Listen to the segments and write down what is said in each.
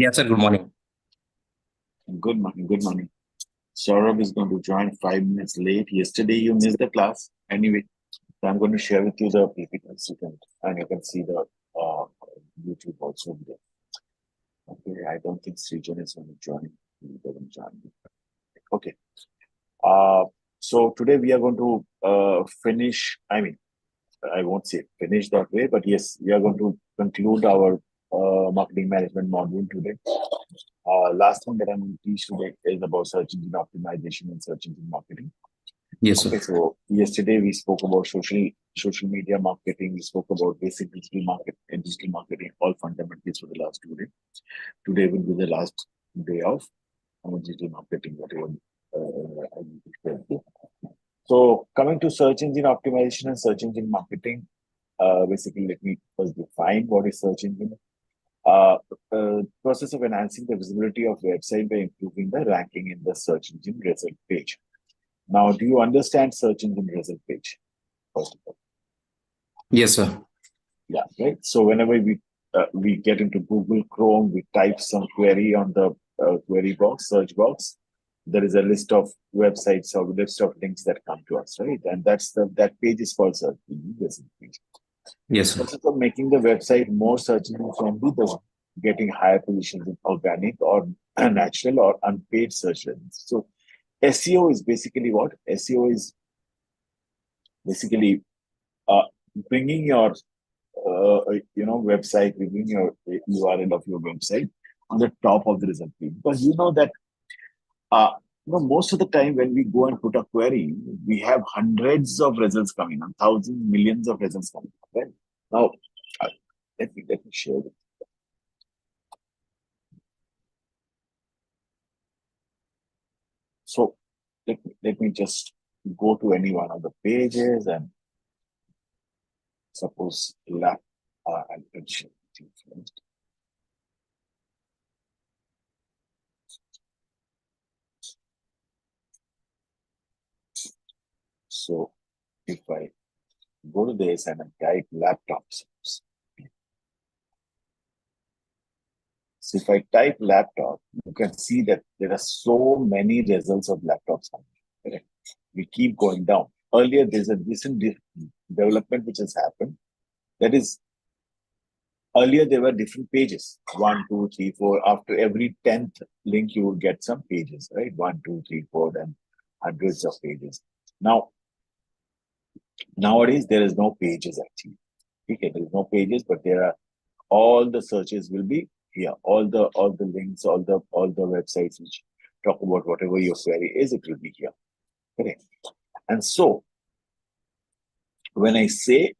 Yes, sir. Good morning. Good morning. Good morning. Saurabh is going to join 5 minutes late. Yesterday you missed the class. Anyway, so I'm going to share with you the PPTs. And you can see the uh, YouTube also there. Okay, I don't think Srijan is going to join. He doesn't join me. Okay. Uh, so today we are going to finish. I mean, I won't say finish that way, but yes, we are going to conclude our marketing management module today. Last one that I'm going to teach today is about search engine optimization and search engine marketing. Yes, sir. Okay, so yesterday we spoke about social media marketing. We spoke about basic digital marketing, all fundamentals for the last 2 days. Today will be the last day of digital marketing, whatever I need to share. So coming to search engine optimization and search engine marketing, basically let me first define what is search engine. Process of enhancing the visibility of website by improving the ranking in the search engine result page. Now, do you understand search engine result page? First of all, Yes, sir. yeah, right. So whenever we get into Google Chrome, we type some query on the query box, search box. There is a list of websites or list of links that come to us, right? And that page is called search engine result page. Yes, sir. Process of making the website more search engine friendly, the getting higher positions in organic or natural or unpaid search results. So SEO is basically what? SEO is basically uh, bringing your website, bringing your URL of your website on the top of the result page. Because you know that most of the time when we go and put a query, we have hundreds of results coming on, thousands, millions of results coming on. Right? Now, uh, let me share it. So let me just go to any one of the pages and suppose lab. I'll share it first. So if I go to this and I type laptops. So if I type laptop, you can see that there are so many results of laptops coming. Correct? We keep going down. Earlier, there's a recent development which has happened. That is, earlier there were different pages. One, two, three, four. After every 10th link, you would get some pages, right? One, two, three, four, and hundreds of pages. Now, nowadays, there is no pages actually. Okay, there is no pages, but there are all the searches will be here. All the links, all the websites which talk about whatever your query is, it will be here. Correct. And so when I see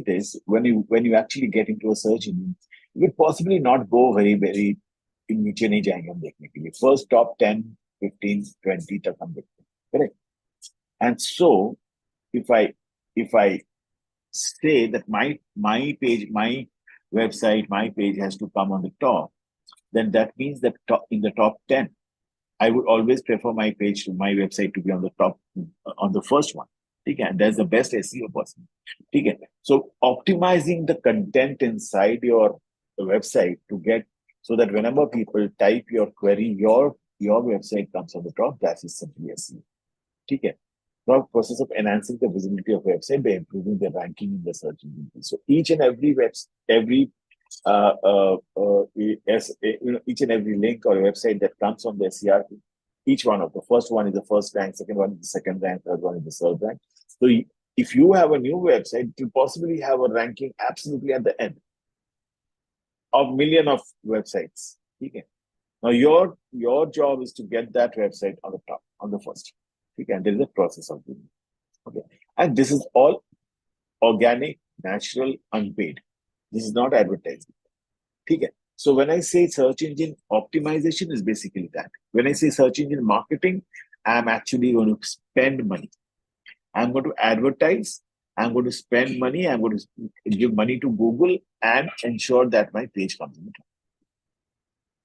this, when you actually get into a search engine, you would possibly not go very in नीचे नहीं जाएंगे हम देखने के लिए. First top 10, 15, 20 तक हम देखते हैं. Correct. And so if I say that my page, my website, my page has to come on the top, then that means that in the top 10, I would always prefer my page to my website to be on the top, on the first one. Okay, and that's the best SEO possible. Okay, so optimizing the content inside your website to get so that whenever people type your query, your website comes on the top. That is simply SEO. Okay. Now, process of enhancing the visibility of website by improving the ranking in the search engine. So each and every uh, uh, uh, each and every link or website that comes on the SERP, each one of the first one is the first rank, second one is the second rank, third one is the third rank. So if you have a new website, it will possibly have a ranking absolutely at the end of million of websites. Okay. Now your job is to get that website on the top, on the first. Okay, and there is a process of doing it. Okay, and this is all organic, natural, unpaid. This is not advertising. Okay. So when I say search engine optimization is basically that. When I say search engine marketing, I'm actually going to spend money. I'm going to advertise. I'm going to spend money. I'm going to give money to Google and ensure that my page comes in.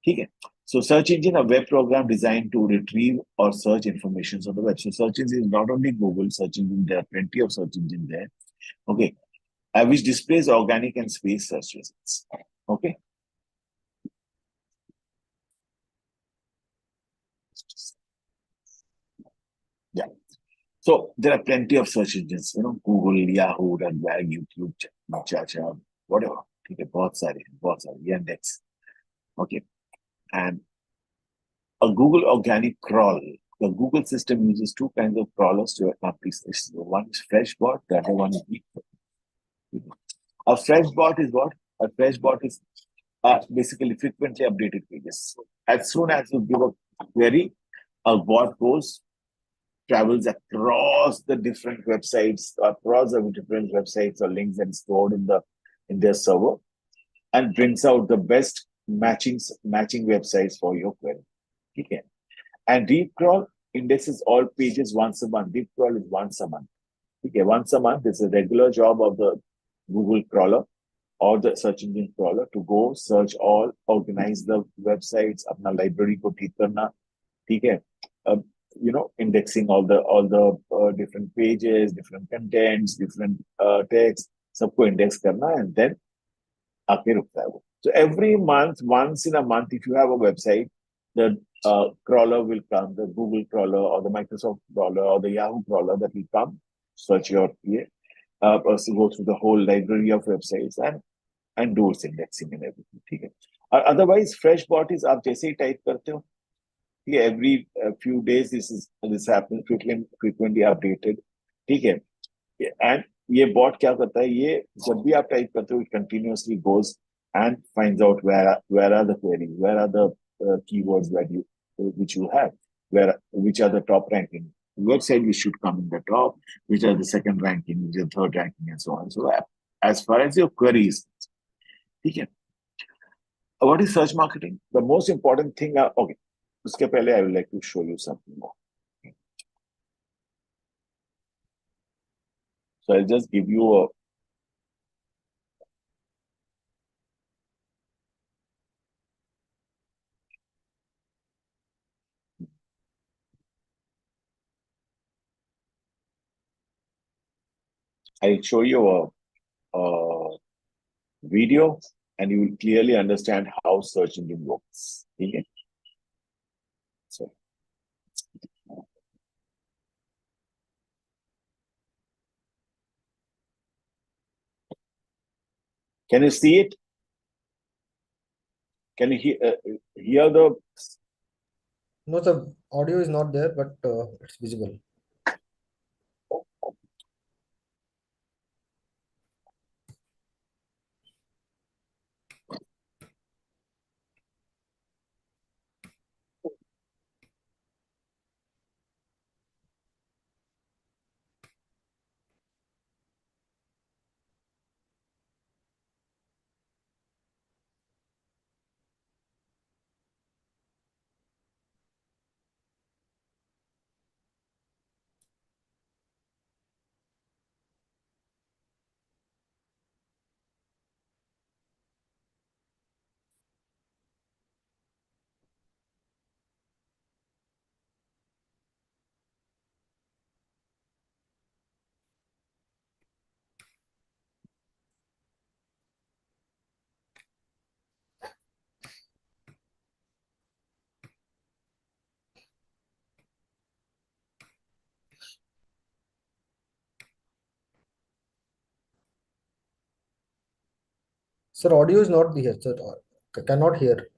Okay. So search engine, a web program designed to retrieve or search information on the web. So search engine is not only Google search engine, there are plenty of search engine there. Okay. Which displays organic and space search results. Okay. Yeah. So there are plenty of search engines, Google, Yahoo, Redwag, YouTube, Chacha, whatever. Okay, बहुत सारे, Yandex. Okay. And a Google organic crawl. The Google system uses two kinds of crawlers to accomplish this. One is FreshBot, the other one is Deep. A FreshBot is what? A FreshBot is basically frequently updated pages. As soon as you give a query, a bot goes, travels across the different websites, or links and stored in their server, and brings out the best matching websites for your query. Okay. And deep crawl indexes all pages once a month. Deep crawl is once a month. Okay, once a month is a regular job of the Google crawler or the search engine crawler to go search all, organize the websites, अपना library को ठीक करना, ठीक है? Indexing all the different pages, different contents, different text, सबको index करना, and then आके रुकता है वो. So every month, once in a month, if you have a website, the crawler will come, the Google crawler or the Microsoft crawler or the Yahoo crawler that will come, search your go through the whole library of websites and do its indexing and everything. ठीक है. Otherwise, FreshBot is आप जैसे ही type करते हो, every few days this happens, frequently updated. ठीक है. And ये bot क्या करता है, ये जब भी आप टाइप करते हो, it continuously goes and finds out where are the queries, where are the keywords which you have, which are the top ranking website which should come in the top, which are the second ranking, which are third ranking, and so on. So as far as your queries, okay. What is search marketing? The most important thing. Okay, उसके पहले I would like to show you something more. So I'll just give you a. I'll show you a video, and you will clearly understand how search engine works. Okay? So, can you see it? Can you hear the? No, the audio is not there, but it's visible. Sir, audio is not here, sir. Cannot hear.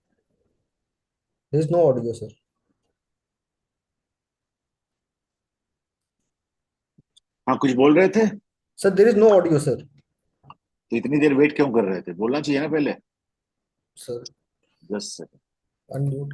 There is no audio, sir. हाँ, कुछ बोल रहे थे? Sir, there is no audio, sir. तो इतनी देर wait क्यों कर रहे थे? बोलना चाहिए ना पहले. Sir, Just a second. unmute.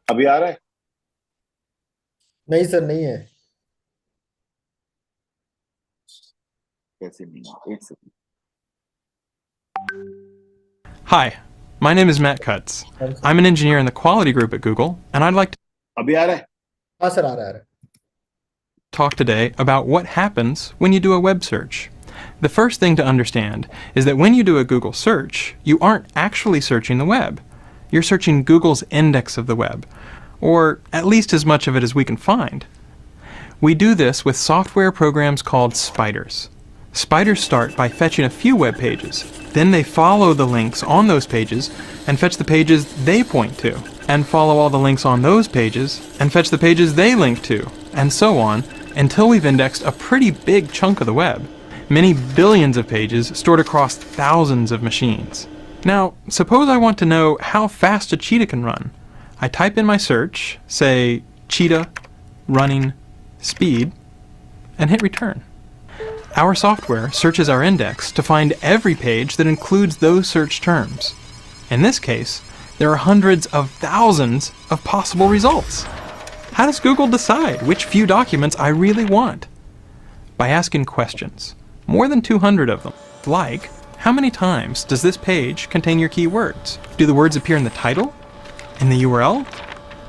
अभी आ रहा है? नहीं सर, नहीं है. कैसे नहीं? एक second. Hi, my name is Matt Cutts. I'm an engineer in the quality group at Google, and I'd like to अभी आ रहा है? हाँ सर, आ रहा है. talk today about what happens when you do a web search. The first thing to understand is that when you do a Google search, you aren't actually searching the web. You're searching Google's index of the web, or at least as much of it as we can find. We do this with software programs called spiders. Spiders start by fetching a few web pages. Then they follow the links on those pages and fetch the pages they point to, and follow all the links on those pages and fetch the pages they link to, and so on, until we've indexed a pretty big chunk of the web. Many billions of pages stored across thousands of machines. Now, suppose I want to know how fast a cheetah can run. I type in my search, say cheetah running speed, and hit return. Our software searches our index to find every page that includes those search terms. In this case, there are hundreds of thousands of possible results. How does Google decide which few documents I really want? By asking questions, more than 200 of them, like, how many times does this page contain your keywords? Do the words appear in the title? In the URL?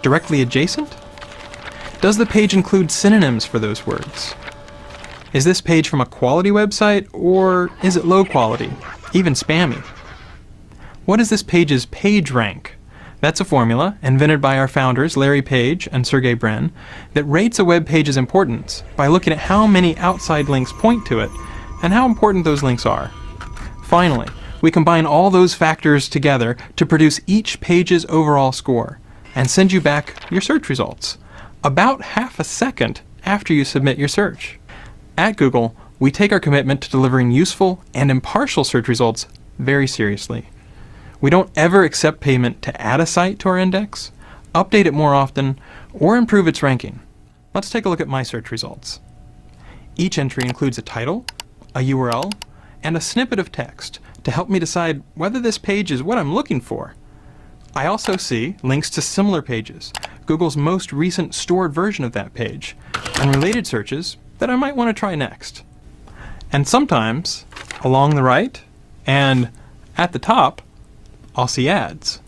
Directly adjacent? Does the page include synonyms for those words? Is this page from a quality website, or is it low quality, even spammy? What is this page's page rank? That's a formula invented by our founders Larry Page and Sergey Brin that rates a web page's importance by looking at how many outside links point to it and how important those links are. Finally, we combine all those factors together to produce each page's overall score and send you back your search results about half a second after you submit your search. At Google, we take our commitment to delivering useful and impartial search results very seriously. We don't ever accept payment to add a site to our index, update it more often, or improve its ranking. Let's take a look at my search results. Each entry includes a title, a URL, and a snippet of text to help me decide whether this page is what I'm looking for. I also see links to similar pages, Google's most recent stored version of that page, and related searches that I might want to try next. And sometimes, along the right and at the top, I'll see ads.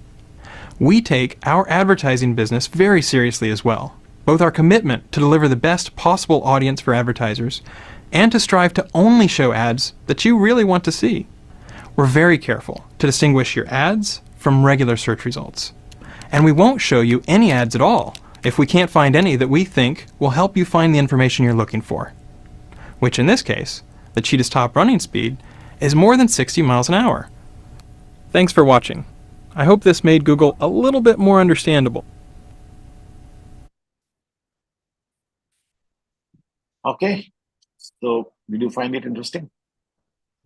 We take our advertising business very seriously as well, both our commitment to deliver the best possible audience for advertisers and to strive to only show ads that you really want to see. We're very careful to distinguish your ads from regular search results. And we won't show you any ads at all if we can't find any that we think will help you find the information you're looking for. Which in this case, the cheetah's top running speed is more than 60 miles an hour. Thanks for watching. I hope this made Google a little bit more understandable. Okay, so did you find it interesting?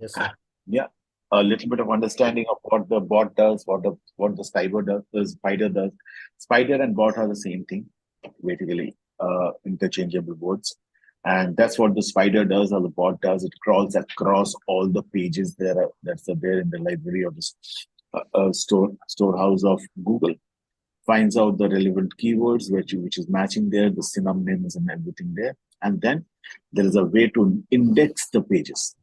Yes, sir. Yeah, a little bit of understanding of what the bot does, what the spider does, the spider does. Spider and bot are the same thing, basically, interchangeable words. And that's what the spider does or the bot does. It crawls across all the pages that's there in the library of the storehouse of Google, finds out the relevant keywords which is matching there, the synonyms and everything there. And then there is a way to index the pages.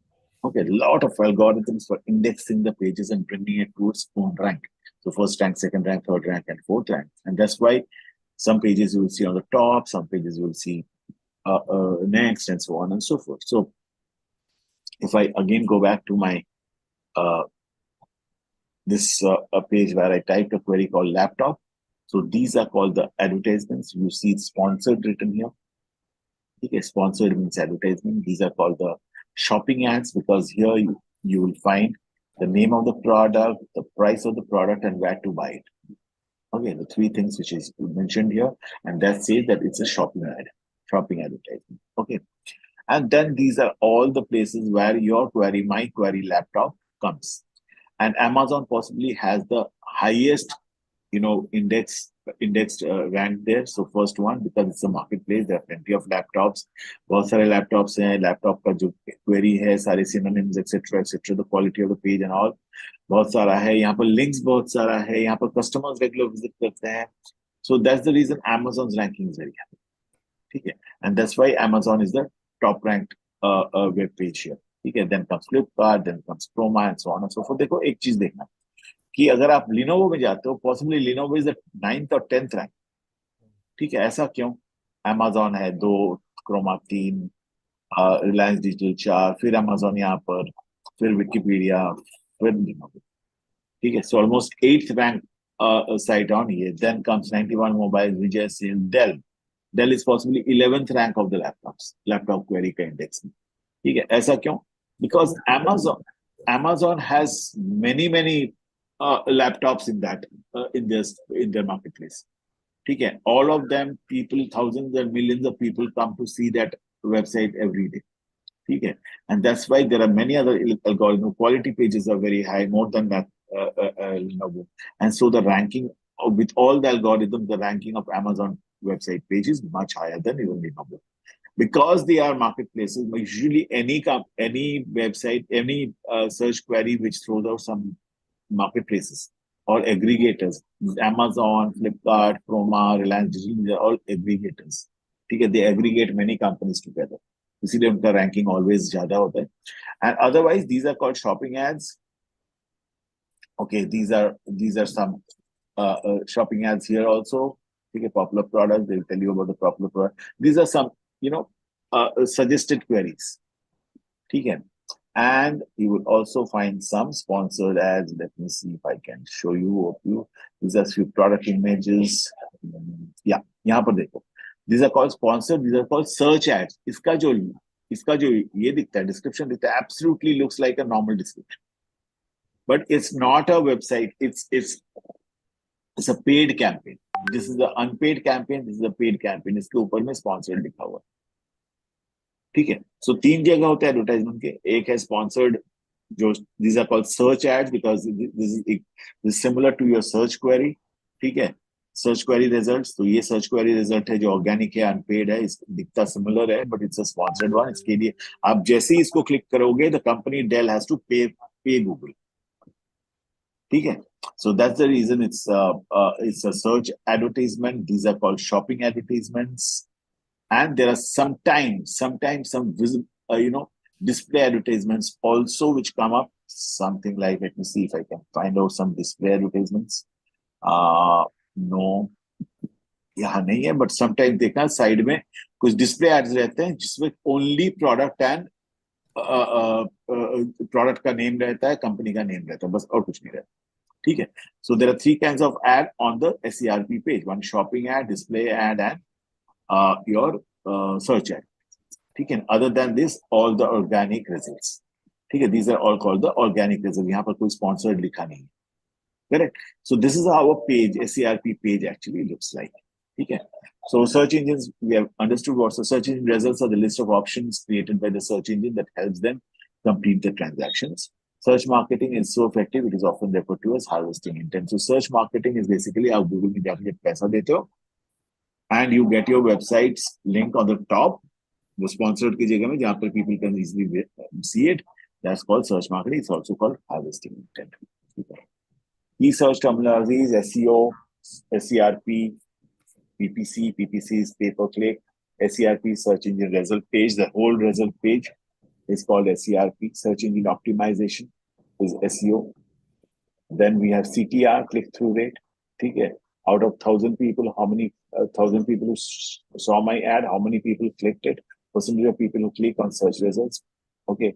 Okay, a lot of algorithms for indexing the pages and bringing it to its own rank. So first rank, second rank, third rank, and fourth rank. And that's why some pages you will see on the top, some pages you will see next, and so on and so forth. So if I again go back to my this page where I typed a query called laptop. So these are called the advertisements. You see sponsored written here. Okay, sponsored means advertisement. These are called the shopping ads because here you will find the name of the product, the price of the product, and where to buy it. Okay, the three things which is mentioned here, and that says that it's a shopping advertisement. Okay, and then these are all the places where your query, my query laptop comes, and Amazon possibly has the highest, indexed rank there. So first one, because it's a marketplace, there are plenty of laptops. बहुत सारे laptops हैं, laptop का जो query है, सारे synonyms, etc., the quality of the page and all, बहुत सारा है. यहाँ पर links बहुत सारा है. यहाँ पर customers regular visit करते हैं. So that's the reason Amazon's ranking is very high. ठीक है, and that's why Amazon is the top ranked web page here. ठीक है, then comes Flipkart, then comes Chroma, and so on and so forth. देखो एक चीज देखना कि अगर आप लिनोवो में जाते हो, possibly Lenovo is the 9th और 10th रैंक. ठीक है, ऐसा क्यों? Amazon है 2, क्रोमा 3, रिलायंस डिजिटल 4, फिर अमेजोन यहाँ पर, फिर विकिपीडिया, फिर ठीक है. So almost 8th rank site on here. Then comes 91 Mobile, Vijay Sales, Dell. Dell is possibly 11th rank of the laptop query का index में. ठीक है. ऐसा क्यों? Because Amazon has many laptops in that in their marketplace. ठीक है. All of them, people, thousands and millions of people come to see that website every day. ठीक है. And that's why there are many other algorithm quality pages are very high, more than that. And so the ranking with all the algorithms, the ranking of Amazon website page is much higher than even Lenovo. Because they are marketplaces, usually any website, any search query which throws out some marketplaces or aggregators, Amazon, Flipkart, Chroma, Reliance Digital, they're all aggregators. ठीक है. They aggregate many companies together. इसीलिए उनका ranking always ज्यादा होता है. And otherwise, these are called shopping ads. Okay, these are some shopping ads here also. Okay, popular products. They'll tell you about the popular product. These are some, suggested queries. Okay, and you will also find some sponsored ads. Let me see if I can show you. These are few product images. Yeah, यहाँ पर देखो. These are called sponsored. These are called search ads. इसका जो ये दिखता है, description दिखता है, absolutely looks like a normal description. But it's not a website. It's a paid campaign. This is the unpaid campaign. This is a paid campaign. इसके ऊपर में sponsored लिखा हुआ. ठीक है. So 3 जगह होते हैं advertisement के. एक है sponsored, जो these are called search ads because this is similar to your search query. ठीक है. Search query results. तो ये search query result है जो organic है, unpaid है. दिखता similar है, but it's a sponsored one. इसके लिए आप जैसे ही इसको click करोगे, the company Dell has to pay Google. ठीक है. So that's the reason it's a search advertisement. These are called shopping advertisements, and there are sometimes some visible, display advertisements also which come up. Something like, let me see if I can find out some display advertisements. No, यहाँ नहीं है, but sometimes देखना side में कुछ display ads रहते हैं जिसमें only product and product का name रहता है, company का name रहता है, बस और कुछ नहीं रहता. ठीक है. So there are 3 kinds of ad on the SERP page. One shopping ad, display ad, and your search ad. ठीक है. Other than this, all the organic results. ठीक है. These are all called the organic results. यहाँ पर कोई sponsored लिखा नहीं है. Correct. So this is how a page, SERP page actually looks like. ठीक है. So search engines, we have understood what the search engine results are. The list of options created by the search engine that helps them complete the transactions. Search marketing is so effective, it is often referred to as harvesting intent. So search marketing is basically आप Google में जाके पैसा देते हो and you get your website's link on the top, the sponsored की जगह में जहाँ पर people can easily see it. That's called search marketing. It's also called harvesting intent. Key search terminologies: SEO, SERP, PPC. PPC is pay-per-click. SERP, search engine result page. The whole result page is called SERP. Search engine optimization is SEO. Then we have CTR, click-through rate. ठीक है. Out of 1,000 people, how many 1,000 people who saw my ad, how many people clicked it? Percentage of people who click on search results. Okay.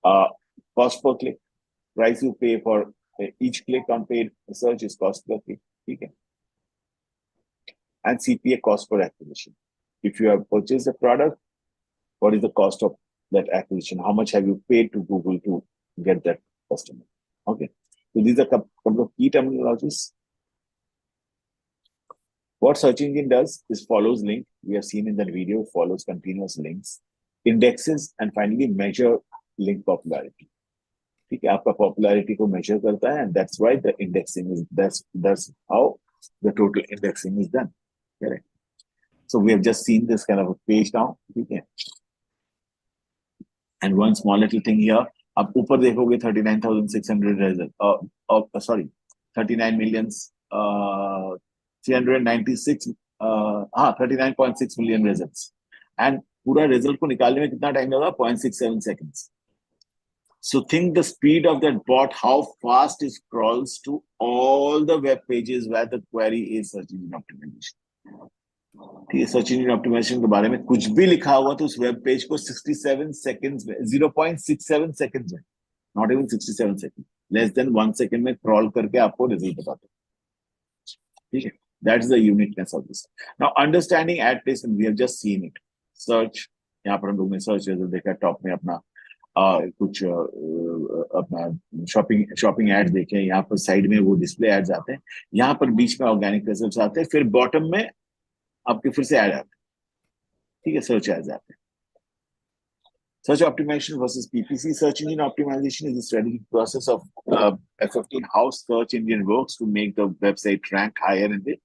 Cost per click. Price you pay for each click on paid search is cost per click. Okay. And CPA, cost per acquisition. If you have purchased a product, what is the cost of that acquisition? How much have you paid to Google to get that customer? Okay. So these are a couple of key terminologies. What search engine does is follows link. We have seen in the video, follows continuous links, indexes, and finally measure link popularity. ठीक है. आपका popularity को measure करता है, and that's why the indexing is, that's how the total indexing is done. Correct. So we have just seen this kind of a page now. Okay. And one small little thing here. आप ऊपर देखोगे 39,600 result. Sorry, 39 millions. 396. 39.6 million results. And पूरा result को निकालने में कितना time लगा? 0.67 seconds. So think the speed of that bot, how fast it scrolls to all the web pages where the query is search engine optimization. ठीक है, search engine optimisation के बारे में कुछ भी लिखा होगा तो उस वेब पेज को 67 सेकंड्स में 0.67 सेकंड्स में, not even 67 second, less than 1 second में क्रॉल करके आपको रिजल्ट बताते हैं। ठीक है, that is the uniqueness of this. Now understanding ad placement, we have just seen it. Search, यहाँ पर हम लोग ने सर्च रिजल्ट देखा, टॉप में अपना कुछ अपना शॉपिंग एड्स देखे, यहाँ पर साइड में वो डिस्प्ले एड्स आते हैं, यहाँ पर बीच में ऑर्गेनिक रिजल्ट्स आते हैं, फिर बॉटम में आपके फिर से ऐड आते हैं। ठीक है, सर्च एड्स आते हैं। Search optimization versus PPC. Search engine optimization is the strategic process of FFT, how search engine works to make the website rank higher in the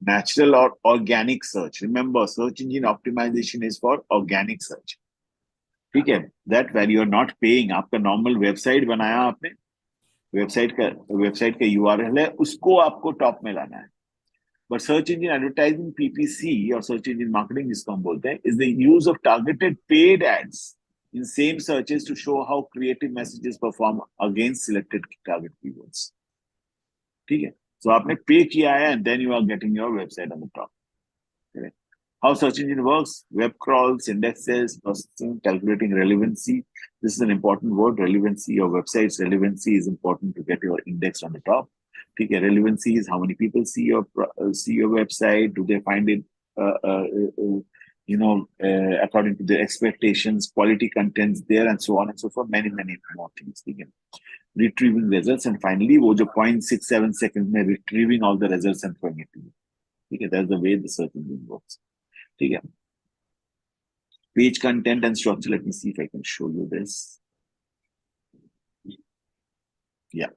natural or organic search. Remember, search engine optimization is for organic search. ठीक है, that where you are not paying, आपका normal website बनाया आपने, website का URL है, उसको आपको top में लाना है। But search engine advertising, PPC or search engine marketing जिसको हम बोलते हैं, is the use of targeted paid ads in same searches to show how creative messages perform against selected target keywords. ठीक है, so आपने पे किया है and then you are getting your website on the top. Correct? How search engine works: web crawls, indexes, processing, calculating relevancy. This is an important word, relevancy. Your website's relevancy is important to get your index on the top. ठीक है, relevancy is how many people see your website, do they find it according to their expectations, quality contents there, and so on and so forth, many more things. ठीक है, retrieving results, and finally वो जो 0.67 seconds में retrieving all the results and throwing it to you. ठीक है, that's the way the search engine works. ठीक है, page content and structure. Let me see if I can show you this. Yeah.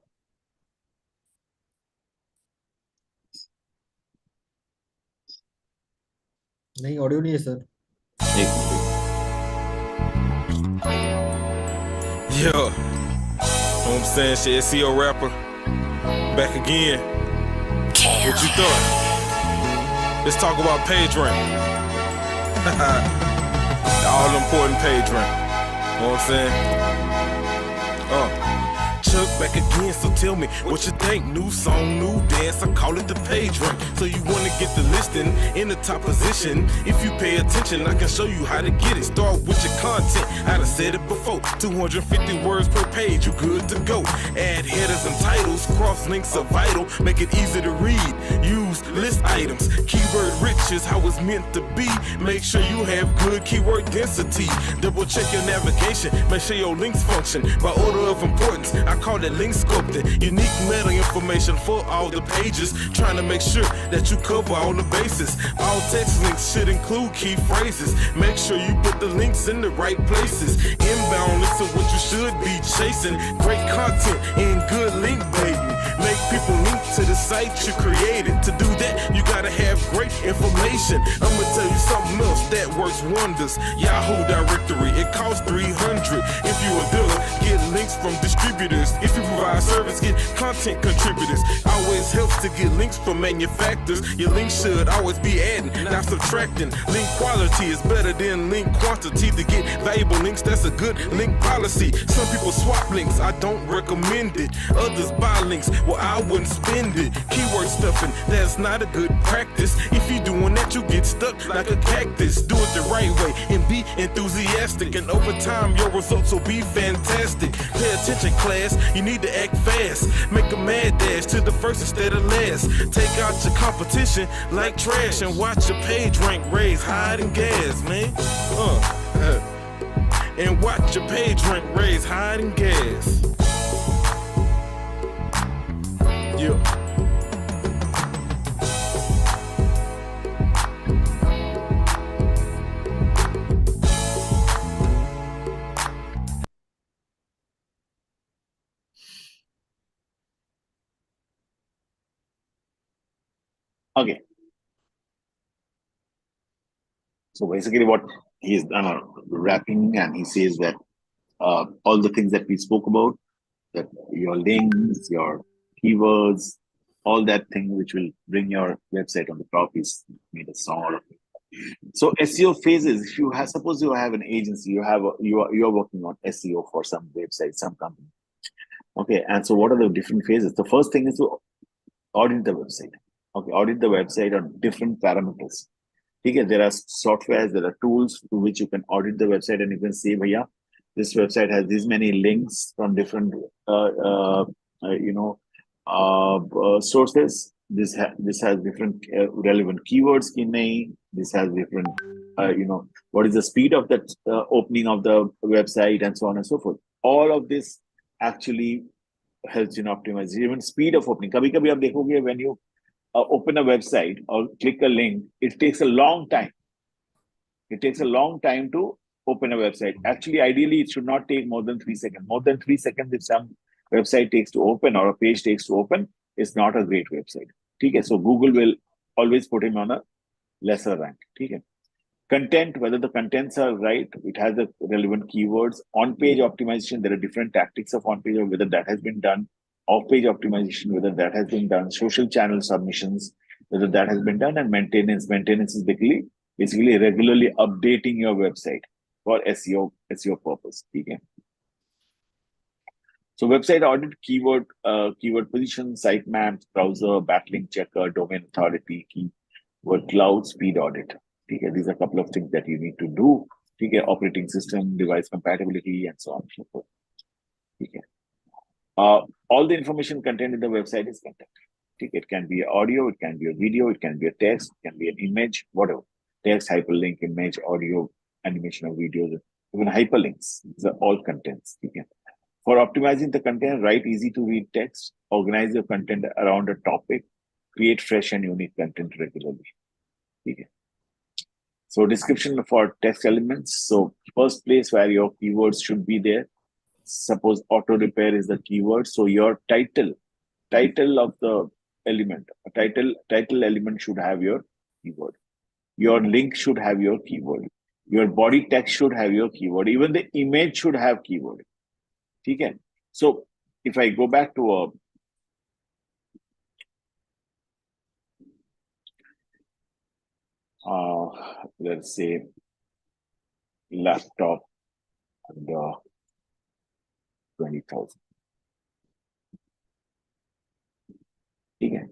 नहीं, audio नहीं है sir. Yeah, know what I'm saying? Shit, SEO rapper, back again. What you thought? Let's talk about page rank. The all important page rank. Know what I'm saying? Chuck back again, so tell me what you think. New song, new dance, I call it the page rank. So you wanna get the listing in the top position. If you pay attention, I can show you how to get it. Start with your content, I done said it before. 250 words per page, you good to go. Add headers and titles, cross links are vital. Make it easy to read, use list items. Keyword rich is how it's meant to be. Make sure you have good keyword density. Double check your navigation, make sure your links function by order of importance. I call it link sculpting. Unique meta information for all the pages. Trying to make sure that you cover all the bases. All text links should include key phrases. Make sure you put the links in the right places. Inbound links are what you should be chasing. Great content and good link baiting. Make people link to the site you created. To do that, you gotta have great information. I'ma tell you something else that works wonders. Yahoo directory, it costs $300. If you a dealer, get links from distributors. If you provide service, get content contributors. Always helps to get links from manufacturers. Your links should always be adding, not subtracting. Link quality is better than link quantity. To get valuable links, that's a good link policy. Some people swap links, I don't recommend it. Others buy links, well I wouldn't spend it. Keyword stuffing, that's not a good practice. If you doing that, you get stuck like a cactus. Do it the right way and be enthusiastic, and over time your results will be fantastic. Pay attention, class, you need to act fast. Make a mad dash to the first instead of last. Take out your competition like trash and watch your page rank raise higher than gas, man. And watch your page rank raise higher than gas. Yeah. Okay. So basically what he's done wrapping, and he says that all the things that we spoke about, that your links, your keywords, all that thing which will bring your website on the top is made a song out of it. So SEO phases, if you have, suppose you have an agency, you are working on SEO for some website, some company. Okay, and so what are the different phases? The first thing is to audit the website. Okay, audit the website on different parameters. ठीक है, there are softwares, there are tools through which you can audit the website and you can say, भैया, this website has these many links from different, sources. This has different relevant keywords ki nahi. This has different, what is the speed of that opening of the website and so on and so forth. All of this actually helps in optimizing even speed of opening. कभी कभी आप देखोगे when you open a website or click a link, it takes a long time. It takes a long time to open a website. Actually, ideally, it should not take more than 3 seconds. More than 3 seconds, if some website takes to open or a page takes to open, it's not a great website. Okay, so Google will always put him on a lesser rank. Okay. Content, whether the contents are right, it has the relevant keywords. On-page optimization, there are different tactics of on-page, whether that has been done. Off-page optimization, whether that has been done. Social channel submissions, whether that has been done. And maintenance. Maintenance is basically regularly updating your website for SEO purpose. Okay. So website audit, keyword position, sitemaps, browser, backlink checker, domain authority, keyword cloud, speed audit. Okay, these are a couple of things that you need to do. Okay, operating system, device compatibility, and so on and so forth. Okay. All the information contained in the website is content. Okay, it can be audio, it can be a video, it can be a text, it can be an image, whatever. Text, hyperlink, image, audio, animation of videos, even hyperlinks. These are all contents. Okay. For optimizing the content, write easy to read text, organize your content around a topic, create fresh and unique content regularly. Okay. So description for text elements. So first place where your keywords should be there. Suppose auto repair is the keyword. So your title of the element, title element should have your keyword. Your link should have your keyword. Your body text should have your keyword. Even the image should have keyword. Okay. So if I go back to let's say laptop and 20,000. Okay.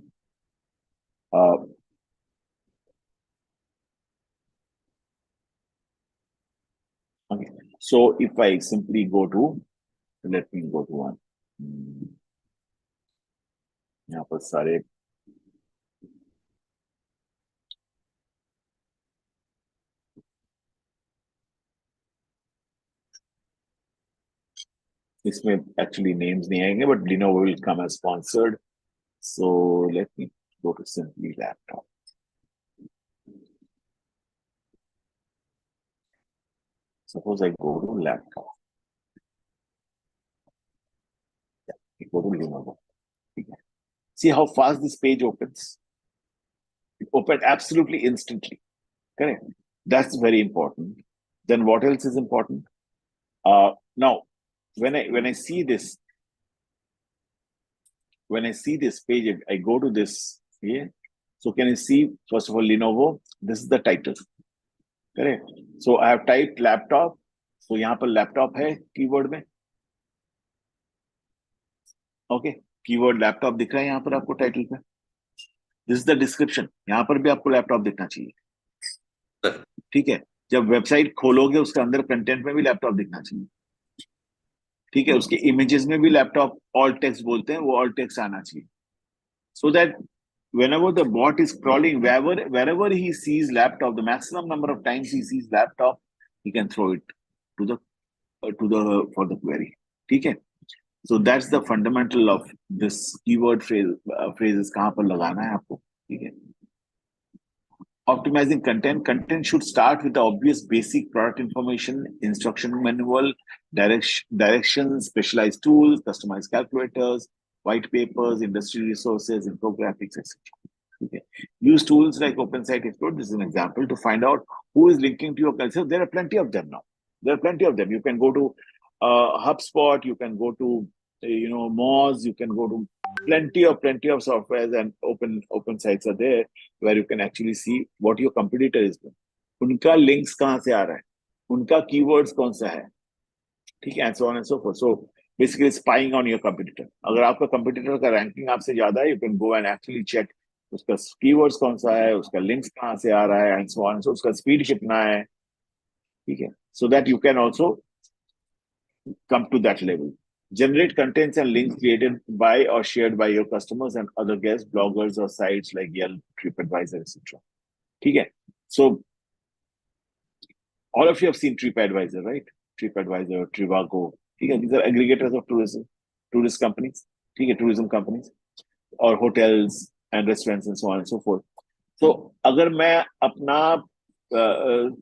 Okay. So if I simply go to, let me go to one. यहाँ पर सारे इसमें actually names नहीं आएंगे, but Lenovo will come as sponsored. So let me go to simply laptop. Suppose I go to laptop. Yeah, I go to Lenovo. Okay. See how fast this page opens. It opened absolutely instantly. Correct. That's very important. Then what else is important? Now, when I see this page, I go to this here. So can you see, first of all, Lenovo, this is the title. Correct. So I have typed laptop. So यहाँ पर laptop है keyword में. Okay. Keyword laptop दिख रहा है यहाँ पर आपको title पे. This is the description. यहाँ पर भी आपको laptop दिखना चाहिए. ठीक है. जब वेबसाइट खोलोगे उसके अंदर कंटेंट में भी लैपटॉप दिखना चाहिए. ठीक है. उसके इमेजेस में भी लैपटॉप ऑल टेक्स्ट बोलते हैं, वो ऑल टेक्स्ट आना चाहिए. So that whenever the bot is crawling, wherever he sees laptop, the maximum number of times he sees laptop, he can throw it to the for the query. Okay. So that's the fundamental of this keyword phrases कहाँ पर लगाना है आपको. ठीक है. Optimizing content. Content should start with the obvious basic product information, instruction manual, directions, specialized tools, customized calculators, white papers, industry resources, infographics, etc. Okay. Use tools like OpenSite Explorer. This is an example to find out who is linking to your culture. There are plenty of them now. There are plenty of them. You can go to HubSpot. You can go to Moz. You can go to plenty of softwares, and open sites are there where you can actually see what your competitor is doing. उनका links कहाँ से आ रहा है, उनका keywords कौन सा है, ठीक है, and so on and so forth. So basically spying on your competitor. अगर आपका competitor का ranking आपसे ज्यादा है, you can go and actually check उसका कीवर्ड्स कौन सा है, उसका लिंक्स कहाँ से आ रहा है, एंड सो ऑन, सो उसका स्पीड कितना है, ठीक है, so that you can also come to that level. Generate contents and links created by or shared by your customers and other guests, bloggers or sites like Yelp, TripAdvisor, etc. ठीक है, so all of you have seen TripAdvisor, right? TripAdvisor, Trivago, ठीक है, these are aggregators of tourist companies, ठीक है, tourism companies or hotels and restaurants and so on and so forth. So अगर मैं अपना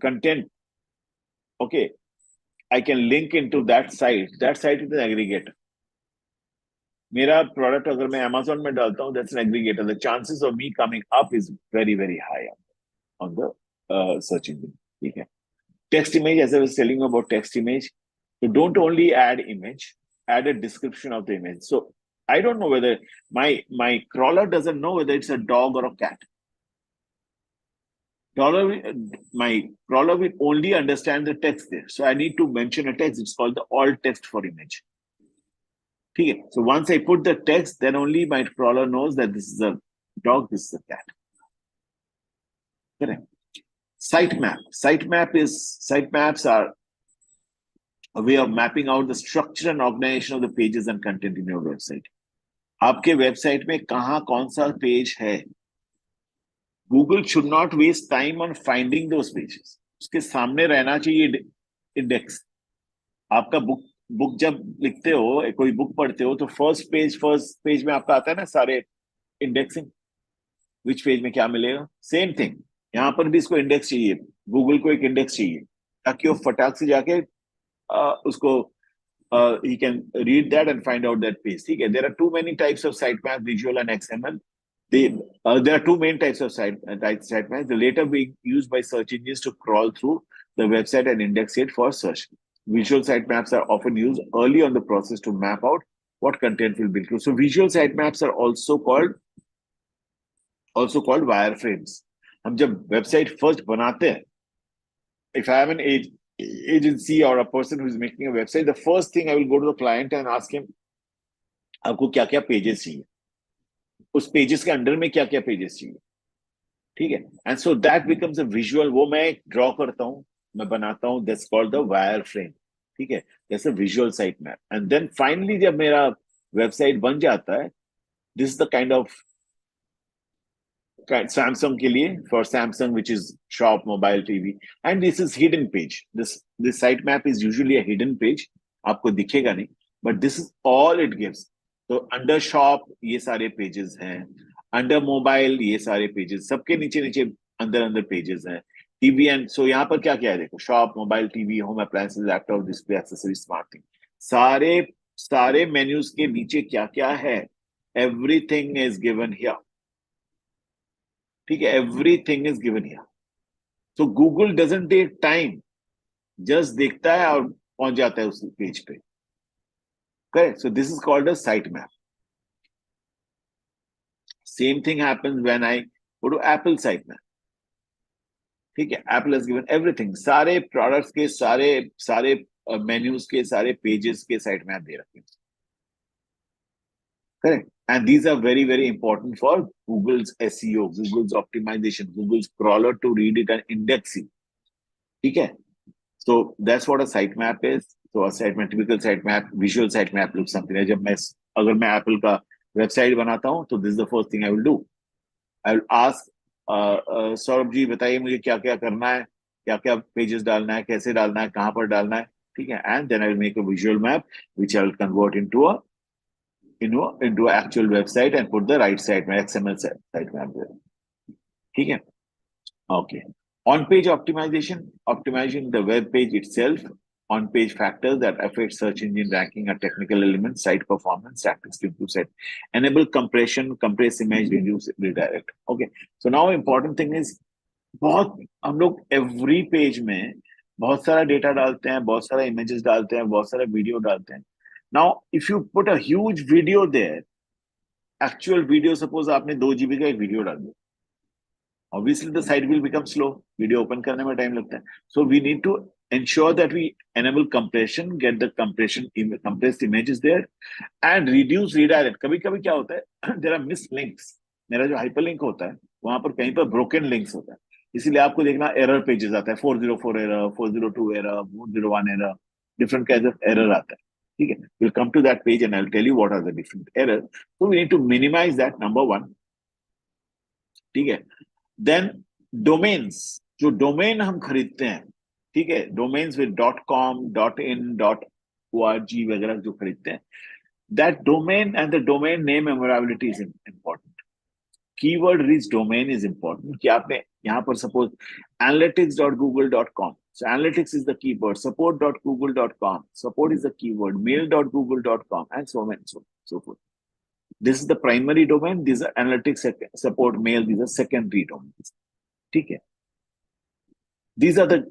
content, okay, I can link into that site is an aggregator. मेरा product अगर मैं Amazon में डालता हूँ, that's an aggregator. The chances of me coming up is very, very high on the search engine. ठीक है. Text image, as I was telling you about text image, so don't only add image, add a description of the image. So I don't know whether my crawler doesn't know whether it's a dog or a cat. My crawler will only understand the text there. So I need to mention a text. It's called the alt text for image. Okay. So once I put the text, then only my crawler knows that this is a dog, this is a cat. Correct. Sitemap. Sitemaps are a way of mapping out the structure and organization of the pages and content in your website. आपके website में कहाँ कौन सा page है? Google should not waste time on finding those pages. उसके सामने रहना चाहिए इंडेक्स. आपका बुक जब लिखते हो, कोई बुक पढ़ते हो, तो फर्स्ट पेज में आपका आता है ना सारे इंडेक्सिंग, विच पेज में क्या मिलेगा. सेम थिंग यहाँ पर भी इसको इंडेक्स चाहिए, गूगल को एक इंडेक्स चाहिए ताकि वो फटाक से जाके उसको he can read that and find out that page. ठीक है. There are too many types of sitemap, visual and XML. There are two main types of sitemaps. The later being used by search engines to crawl through the website and index it for search. Visual sitemaps are often used early on the process to map out what content will be included. So visual sitemaps are also called wireframes. हम जब website first बनाते हैं, if I have an agency or a person who is making a website, the first thing I will go to the client and ask him, आपको क्या क्या pages चाहिए, उस pages के अंडर में क्या क्या पेजेस चाहिए. ठीक है. And so that becomes a visual. वो मैं ड्रॉ करता हूँ, मैं बनाता हूँ. That's called the wireframe. ठीक है. That's a visual site map. And then finally जब मेरा वेबसाइट बन जाता है, this is the kind of Samsung के लिए, for Samsung which is shop mobile TV, and this is hidden page. This site map is usually a hidden page, आपको दिखेगा नहीं, but this is all it gives. तो under shop ये सारे pages हैं, under mobile ये सारे pages, सबके नीचे नीचे अंदर पेजेस हैं. टीवी एंड सो यहाँ पर क्या क्या है देखो, shop, mobile, TV, home appliances, laptop, display, accessories, smart thing, सारे मेन्यूज के नीचे क्या क्या है, एवरीथिंग इज गिवन हियर. ठीक है. Everything is given here. So Google doesn't take time, just देखता है और पहुंच जाता है उस पेज पे. Correct. So this is called a sitemap. Same thing happens when I go to Apple sitemap. ठीक है. Apple has given everything. सारे products के सारे menus के सारे pages के sitemap दे रखे हैं. Correct. And these are very, very important for Google's SEO, Google's optimization, Google's crawler to read it and index it. ठीक है. So that's what a sitemap is. So a sitemap, typical sitemap, visual sitemap looks something like. अगर मैं Apple का website बनाता हूँ, तो this is the first thing I will do. I will ask Saurabh ji बताइए मुझे क्या क्या करना है, क्या क्या पेजेस डालना है, कैसे डालना है, कहाँ पर डालना है. ठीक है. And then I will make a visual map which I will convert into an actual website and put the right sitemap, XML sitemap there. ठीक है. Okay. On-page optimizing the web page itself. On-page factors that affect search engine ranking are technical elements, site performance, tactics to improve site. Enable compression, compress image, reduce redirect. Okay. So now important thing is, हम लोग every page में बहुत सारा data डालते हैं, बहुत सारा images डालते हैं, बहुत सारा video डालते हैं. Now, if you put a huge video there, actual video, suppose आपने 2 GB का एक video डाल दिया, obviously the site will become slow. Video open करने में time लगता है. So we need to ensure that we enable compression, get the compressed images there, and reduce redirect. कभी-कभी क्या होता है, there are missed links. मेरा जो हाइपरलिंक होता है वहां पर कहीं पर ब्रोकन लिंक्स होता है, इसीलिए आपको देखना एरर पेजेस आता है, 404 error, 402 error, 401 error, different kind of error आता है. ठीक है, will come to that page and I will tell you what are the different error. So we need to minimize that, number one. ठीक है. Then domains, जो domain हम खरीदते हैं, ठीक है, domains with .com, .in, .org वगैरह जो खरीदते हैं, that domain and the domain name memorability is important. Keyword rich domain is important. कि आपने यहाँ पर suppose analytics.google.com. So analytics is the keyword. Support.google.com. Support is the keyword. Mail.google.com and so on and so forth. This is the primary domain. These are analytics, support, mail. These are secondary domains. ठीक है. These are the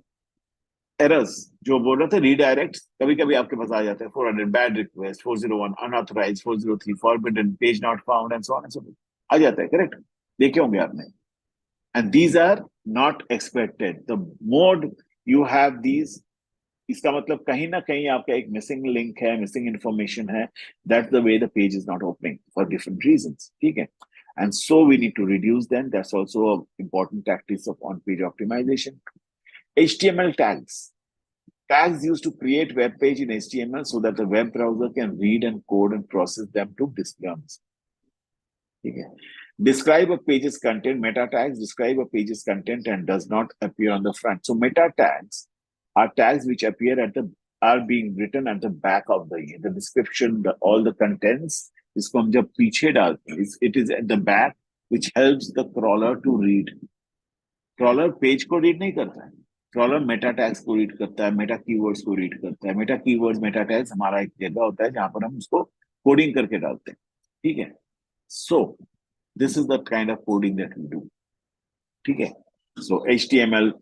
errors जो बोल रहे थे, redirect कभी कभी आपके पास आ जाते हैं, 400 bad request, 401 unauthorised, 403 forbidden, page not found and so on and so आ जाता है. करेक्ट, देखे होंगे आपने. And these are not expected. The more you have these, इसका मतलब कहीं ना कहीं आपका एक मिसिंग लिंक है, मिसिंग इंफॉर्मेशन है. That's the way the page is not opening for different reasons. ठीक है. And so we need to reduce them. That's also important tactics of on page optimization. HTML tags. Tags used to create web page in HTML so that the web browser can read and code and process them to display on the screen. Okay. Describe a page's content. Meta tags describe a page's content and does not appear on the front. So meta tags are tags which appear are being written at the back of the description, all the contents. इसको हम जब पीछे डालते हैं, it is at the back, which helps the crawler to read. Crawler page को read नहीं करता है. क्रॉलर मेटा टैग्स को रीड करता है, मेटा कीवर्ड्स को रीड करता है. मेटा कीवर्ड्स, मेटा टैग्स हमारा एक जगह होता है जहां पर हम उसको कोडिंग करके डालते हैं. ठीक है. So this is the kind of coding that we do. ठीक है. सो HTML,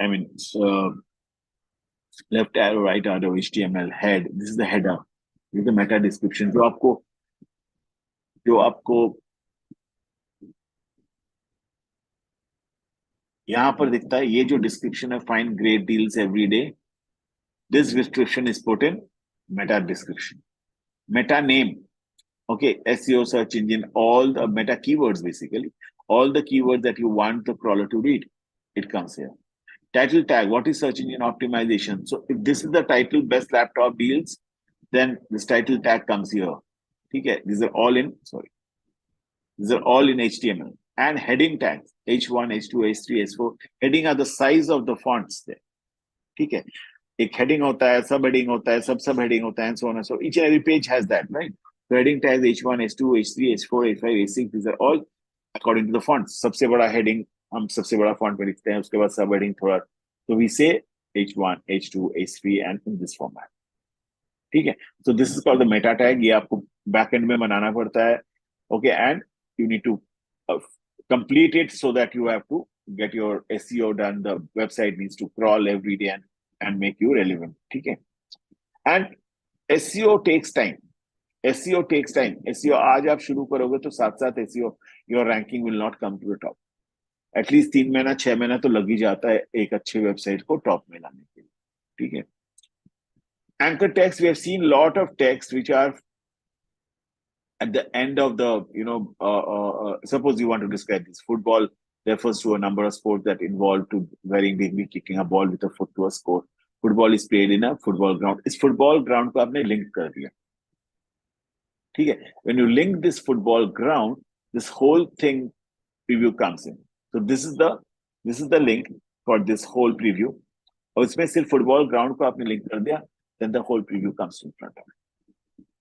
I mean left arrow, right arrow, HTML head. This is the header. This is the meta description जो आपको यहां पर दिखता है. ये जो डिस्क्रिप्शन है, find great deals every day, this description is put in Meta description. Meta name, okay, SEO, search engine, all the meta keywords, basically all the keywords that you want the crawler to read, it comes here. Title tag, what is search engine optimization? So if this is the title, best laptop deals, then this title tag comes here. Okay, these are all in HTML. And heading tags, H1, H2, H3, H4. Heading are the size of the fonts there. ठीक है. एक heading होता है, sub heading होता है, sub heading होता है, and so on and so. Each and every page has that, right? So heading tags H1, H2, H3, H4, H5, H6. These are all according to the fonts. सबसे बड़ा heading हम सबसे बड़ा font में लिखते हैं, उसके बाद sub heading थोड़ा. So we say H1, H2, H3, and in this format. ठीक है. So this is called the meta tag. ये आपको backend में बनाना पड़ता है. Okay, and you need to complete it so that you have to get your SEO done. The website needs to crawl every day and make you relevant. Okay. And SEO takes time. SEO takes time. SEO आज आप शुरू करोगे तो साथ साथ SEO, your ranking will not come to the top. At least 3 महीना 6 महीना तो लग ही जाता है एक अच्छे वेबसाइट को टॉप में लाने के लिए. ठीक है. Anchor text, we have seen lot of text which are at the end of the, suppose you want to describe this. Football refers to a number of sports that involve to varying degree kicking a ball with a foot to a score. Football is played in a football ground. इस football ground को आपने link कर दिया. ठीक है. When you link this football ground, this whole thing preview comes in. So this is the link for this whole preview. और इसमें सिर्फ football ground को आपने link कर दिया, then the whole preview comes in front of it.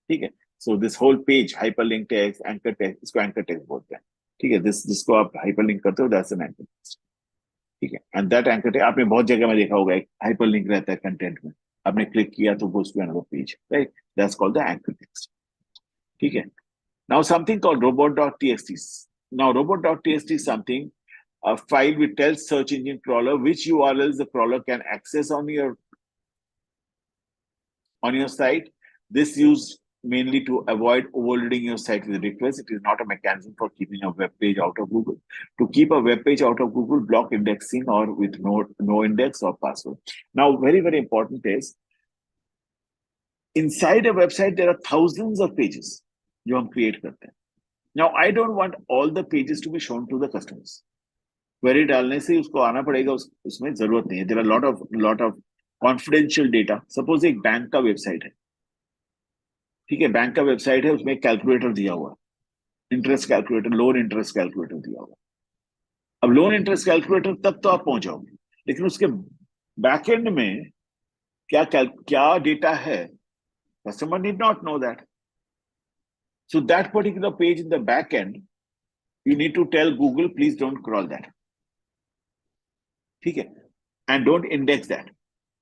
ठीक है. So this whole page, hyperlink text, anchor text, इसको anchor text बोलते हैं. ठीक है. जिसको आप hyperlink करते हो, that's an anchor text. ठीक है. And that anchor text आपने बहुत जगह में देखा होगा, एक hyperlink रहता है content में. आपने click किया तो goes to another page, right? That's called the anchor text. ठीक है. Now something called robot.txt. Now robot.txt is something, a file which tells search engine crawler which URLs the crawler can access on your site. This used mainly to avoid overloading your site with requests. It is not a mechanism for keeping a web page out of Google. To keep a web page out of Google, block indexing or with no index or password. Now, very, very important is, inside a website, there are thousands of pages जो हम create करते हैं. Now I don't want all the pages to be shown to the customers. Query डालने से उसको आना पड़ेगा, उसमें जरूरत नहीं है. There are lot of confidential data. Suppose एक बैंक का वेबसाइट है, ठीक है, बैंक का वेबसाइट है, उसमें कैलकुलेटर दिया हुआ है, interest calculator, loan interest calculator दिया हुआ है. अब लोन इंटरेस्ट कैलकुलेटर तक तो आप पहुंच जाओगे, लेकिन उसके बैकएंड में क्या डेटा है, customer need not know that. So that particular page in the back end, you need to tell Google, please don't crawl that. ठीक है? And don't index that.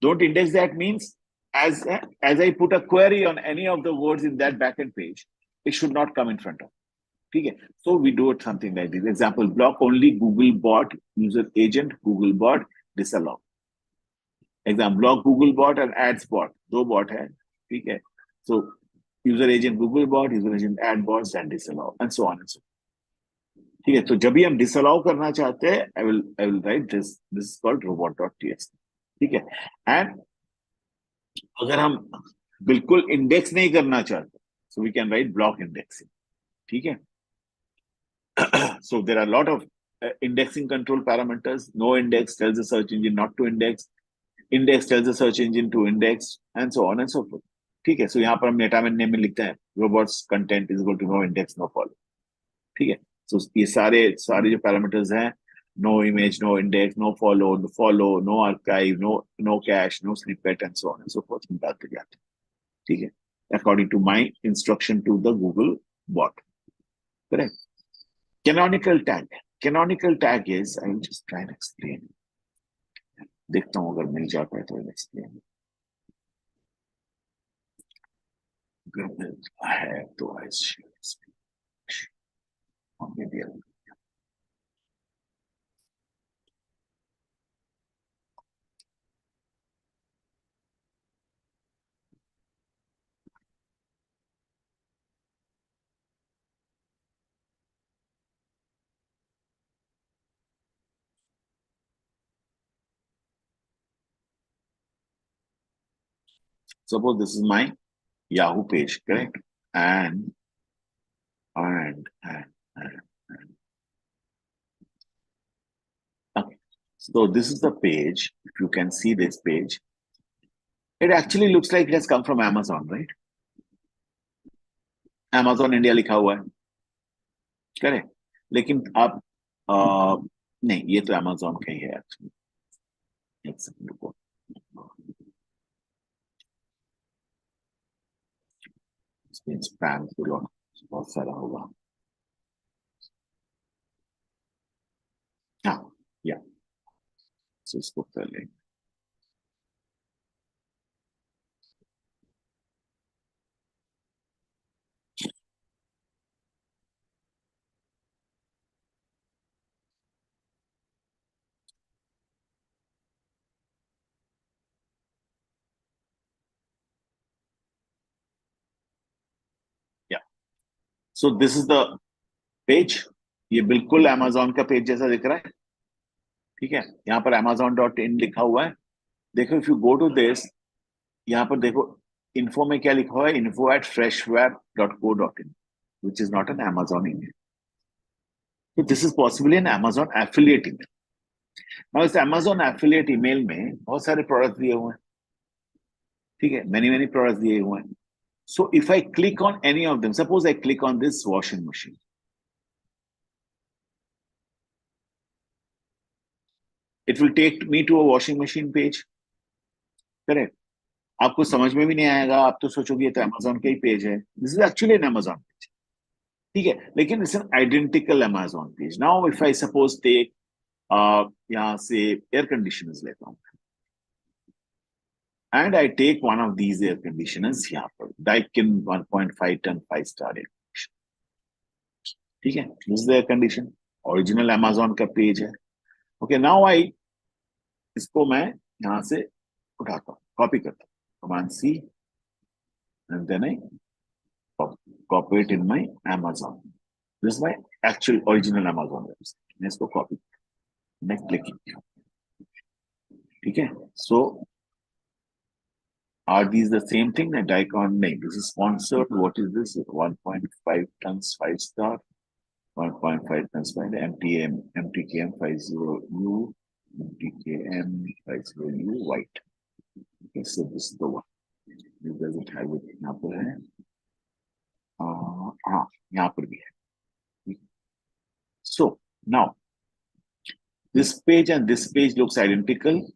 Don't index that means as I put a query on any of the words in that backend page, it should not come in front of. ठीक है? So we do it something like this. Example, block only Google bot, user agent, Google bot, disallow. Example, block Google bot and ads bot. दो bot है, ठीक है? So user agent Google bot, user agent ad bots and disallow, and so on and so on. ठीक है, तो जब भी हम डिसअलाउ करना चाहते हैं, I will write this is called robot.txt. ठीक है, एंड अगर हम बिल्कुल इंडेक्स नहीं करना चाहते, so we can write block indexing. ठीक है, so there are a lot of indexing control parameters. No index tells the search engine not to index. Index tells the search engine to index, and so on and so forth. ठीक है, so यहाँ पर हम मेटामेन name में लिखते हैं robots content is equal to no index no follow. ठीक है, so ये सारे जो पैरामीटर्स हैं, no image, no index, no follow, no archive, no cache, no snippet, and so on and so forth, निकालते जाते हैं. ठीक है, according to my instruction to the Google bot. Correct. Canonical tag is, I will just try and explain. देखता हूँ अगर मिल जाता है तो I will explain. अगर मिलता है तो I shall explain. Or maybe I'll... Suppose this is my Yahoo page, correct? And. Okay. So this is the page. If you can see this page, it actually looks like it has come from Amazon, right? Amazon India लिखा हुआ है, correct? लेकिन आप नहीं, ये तो Amazon का ही है एक्चुअली. एक सेकंड रुको. स्पैम बहुत सारा होगा. हाँ, या इसको कर लेंगे. So this is the page. ये बिल्कुल Amazon का पेज जैसा दिख रहा है. ठीक है, यहाँ पर amazon.in लिखा हुआ है. देखो, if you go to this, यहाँ पर देखो info में क्या लिखा हुआ है, info@freshweb.co.in, which is not an Amazon email. So this is possibly an Amazon affiliate email. Now इस Amazon affiliate email में बहुत सारे प्रोडक्ट दिए हुए हैं. ठीक है, many products दिए हुए हैं. So if I click on any of them, suppose I click on this washing machine. It will take me to a washing machine page. Correct. आपको समझ में भी नहीं आएगा, आप तो सोचोगे ये तो Amazon का ही पेज है. This is actually an Amazon page. ठीक है, लेकिन it's an identical Amazon page. Now if I suppose take यहाँ से air conditioners लेता हूँ, and I take one of these air conditioners यहाँ पर, Daikin 1.5 ton 5-star air conditioner. ठीक है, this is the air condition, original Amazon का page है. Okay, now इसको मैं यहाँ से उठाता हूँ, कॉपी करता हूँ, Command C, and then I copy it in my Amazon. This is my actual original Amazon website. मैं इसको कॉपी, मैं क्लिक किया. ठीक है, so are these the same thing? That icon? No, this is sponsored. What is this? 1.5 tons 5-star. 1.5 times by the MTKM 50U, MTKM 50U white. Okay, so this is the one. You doesn't have it यहाँ पर है. हाँ, यहाँ पर भी है. So now this page and this page looks identical.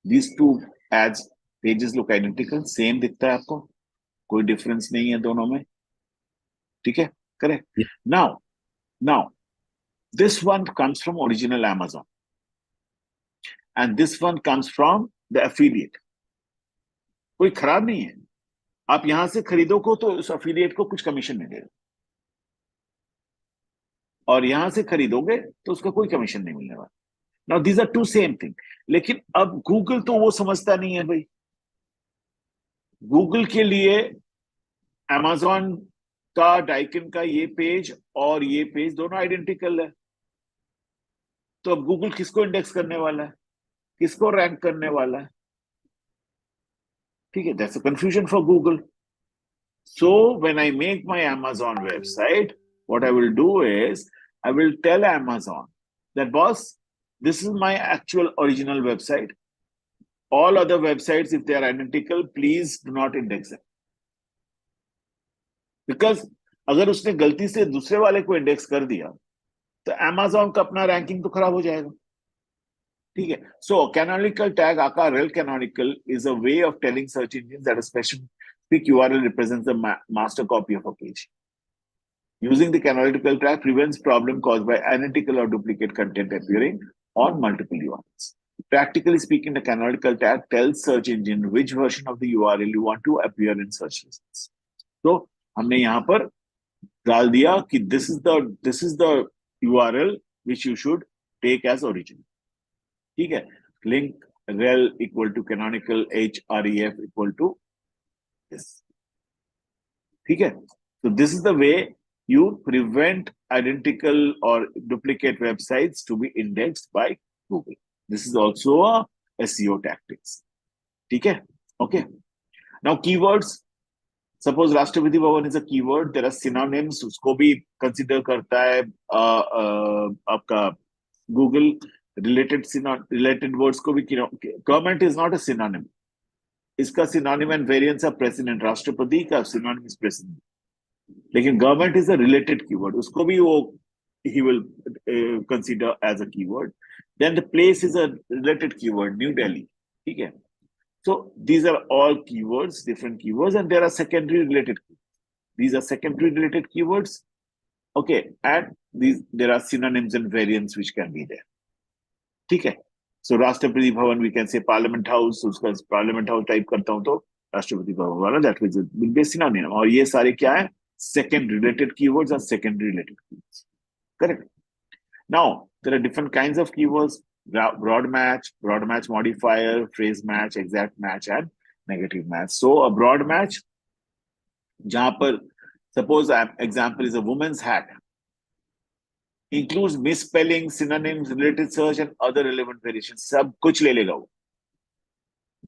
These two ads pages look identical. Same दिखता है आपको. कोई difference नहीं है दोनों में. ठीक है? Correct. Yeah. Now, this one comes from original Amazon. And this one comes from the affiliate. कोई खराब नहीं है. आप यहां से खरीदो को तो उस affiliate को कुछ कमीशन मिलेगा. और यहां से खरीदोगे तो उसका कोई कमीशन नहीं मिलने वाला. Now these are two same thing. लेकिन अब गूगल तो वो समझता नहीं है भाई. गूगल के लिए Amazon का डाइकिन का ये पेज और ये पेज दोनों आइडेंटिकल है. तो अब गूगल किसको इंडेक्स करने वाला है, किसको रैंक करने वाला है? ठीक है, that's a confusion for Google. So when I make my Amazon website, what I will do is I will tell Amazon that, boss, this is my actual original website. All other websites, if they are identical, please do not index them. Because अगर उसने गलती से दूसरे वाले को index कर दिया तो Amazon का अपना रैंकिंग तो खराब हो जाएगा. ठीक है. So canonical tag aka rel canonical is a way of telling search engines that a specific URL represents the master copy of a page. Using the canonical tag prevents problem caused by identical or duplicate content appearing on multiple URLs. Practically speaking, the canonical tag tells search engine which version of the URL you want to appear in search results. So हमने यहाँ पर डाल दिया कि this is the URL which you should take as origin. ठीक है. Link rel equal to canonical href equal to this. ठीक है. So this is the way you prevent identical or duplicate websites to be indexed by Google. This is also a SEO tactics. ठीक है. Okay. Now keywords. Suppose Rashtrapati Bhavan is a keyword. There are synonyms. उसको भी consider करता है आपका Google. Related words को भी. Government is not a synonym. इसका synonym and variants are president. राष्ट्रपति का synonym is president. लेकिन government is a related keyword. उसको भी वो he will consider as a keyword. Then the place is a related keyword. New Delhi. ठीक है. So these are all keywords, different keywords, and there are secondary related keywords. These are secondary related keywords. Okay, and there are synonyms and variants which can be there. ठीक है. So Rashtrapati Bhavan, we can say Parliament House. उसका Parliament House type करता हूँ तो राष्ट्रपति भवन वाला, that will be synonym. और ये सारे क्या है? Second related keywords or secondary related keywords. Correct. Now there are different kinds of keywords. Broad match modifier, phrase match, exact match, and negative match. So a broad match, जहां पर suppose example is a woman's hat, includes misspelling, synonyms, related search, and other relevant variations. सब कुछ ले लेगा वो.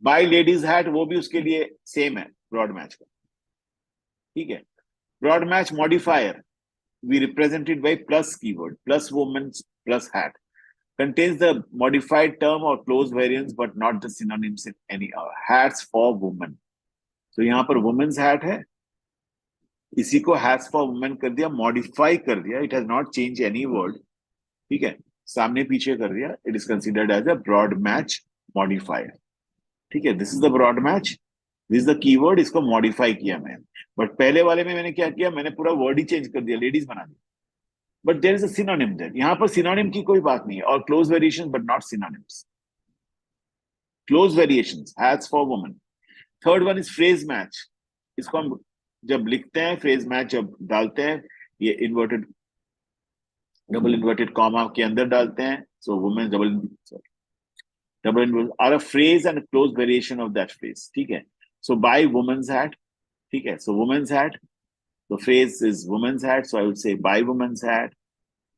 By ladies hat वो भी उसके लिए same है broad match का. ठीक है. Broad match modifier we represented by plus keyword, plus woman's plus hat. Contains the modified term or close variants, but not the synonyms in any other. Hats for women. So यहाँ पर women's hat है. इसी को hats for women कर दिया, modify कर दिया. It has not changed any word. ठीक है. सामने पीछे कर दिया. It is considered as a broad match modifier. ठीक है. This is the broad match. This is the keyword. इसको modify किया मैंने. But पहले वाले में मैंने क्या किया? मैंने पूरा word ही change कर दिया. Ladies बना दिया. But there is a synonym there. यहाँ पर synonym की कोई बात नहीं है. और close variations but not synonyms. Close variations, hats for women. Third one is phrase match. इसको हम जब लिखते हैं phrase match जब डालते हैं ये inverted double inverted comma के अंदर डालते हैं. So women double inverted are a phrase and a close variation of that phrase. ठीक है. So buy woman's hat. ठीक है. So woman's hat. The phrase is woman's hat, so I would say buy woman's hat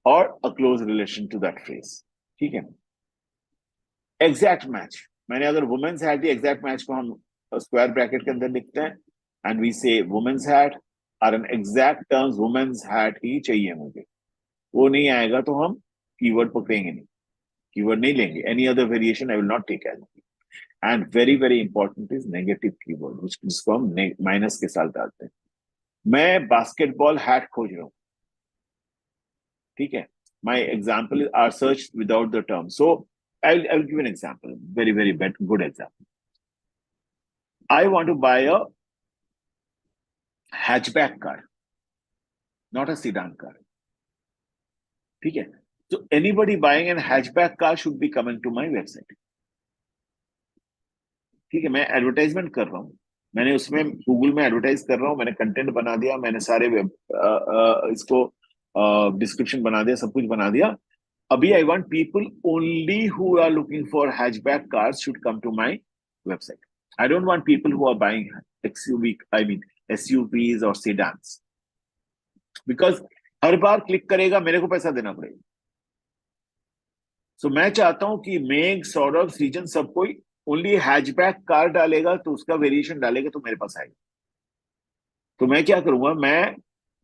or a close relation to that phrase. ठीक है. Exact match. मैंने अगर woman's hat the exact match को हम square bracket के अंदर लिखते हैं and we say women's hat or in exact terms women's hat ही चाहिए मुझे, वो नहीं आएगा तो हम कीवर्ड पकड़ेंगे नहीं, कीवर्ड नहीं लेंगे. Any other variation I will not take as. And very important is negative keyword, जिसको हम माइनस के साथ डालते हैं. मैं बास्केटबॉल हैट खोज रहा हूँ, ठीक है. My example is our search without the term. So I'll give an example, very good example. I want to buy a hatchback car, not a sedan car. ठीक है. So anybody buying a hatchback car should be coming to my website. ठीक है. मैं advertisement कर रहा हूँ, मैंने उसमें गूगल में एडवर्टाइज कर रहा हूँ, मैंने कंटेंट बना दिया, मैंने सारे वेब इसको डिस्क्रिप्शन बना दिया, सब कुछ बना दिया. अभी I want people only who are looking for hatchback cars should come to my website. I don't want people who are buying SUVs or sedans, because her bar click करेगा मेरे को पैसा देना पड़ेगा. So मैं चाहता हूं कि मेघ, सौरभ, सृजन सब कोई ओनली हैचबैक कार डालेगा तो उसका वेरिएशन डालेगा तो मेरे पास आएगा. तो मैं क्या करूंगा, मैं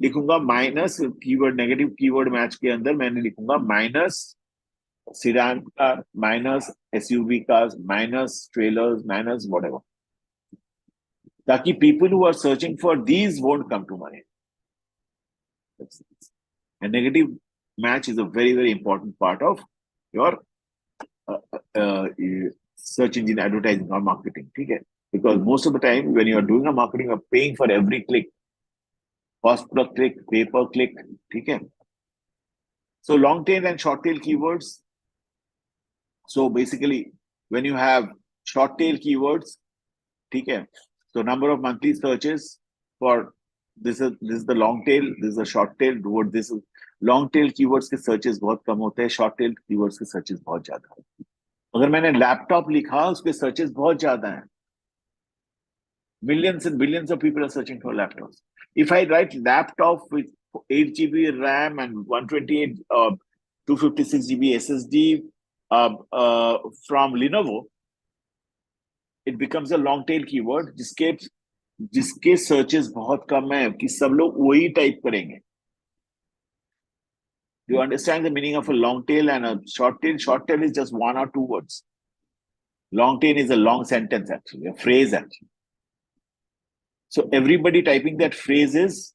लिखूंगा minus keyword, negative keyword match के अंदर मैंने लिखूंगा minus sedan car, minus SUV cars, minus trailers, minus whatever, ताकि people who are searching for these won't come to my end. A negative match is a very important part of your search engine advertising or marketing. ठीक है. Because most of the time when you are doing a marketing, you are paying for every click, cost per click, pay per click. ठीक है. So long tail and short tail keywords. So basically when you have short tail keywords, ठीक है, so number of monthly searches for this is the long tail, this is the short tail. This is long tail keywords के searches बहुत कम होते हैं, short tail keywords के searches बहुत ज्यादा है. अगर मैंने लैपटॉप लिखा उसके searches बहुत ज्यादा हैं. Millions and billions of people are searching for laptops. If I write laptop with 8 GB RAM and 128 256 GB SSD from Lenovo, it becomes a long tail keyword जिसके searches बहुत कम है कि सब लोग वही टाइप करेंगे. Do you understand the meaning of a long tail and a short tail? Short tail is just 1 or 2 words. Long tail is a long sentence actually, a phrase actually. So everybody typing that phrase is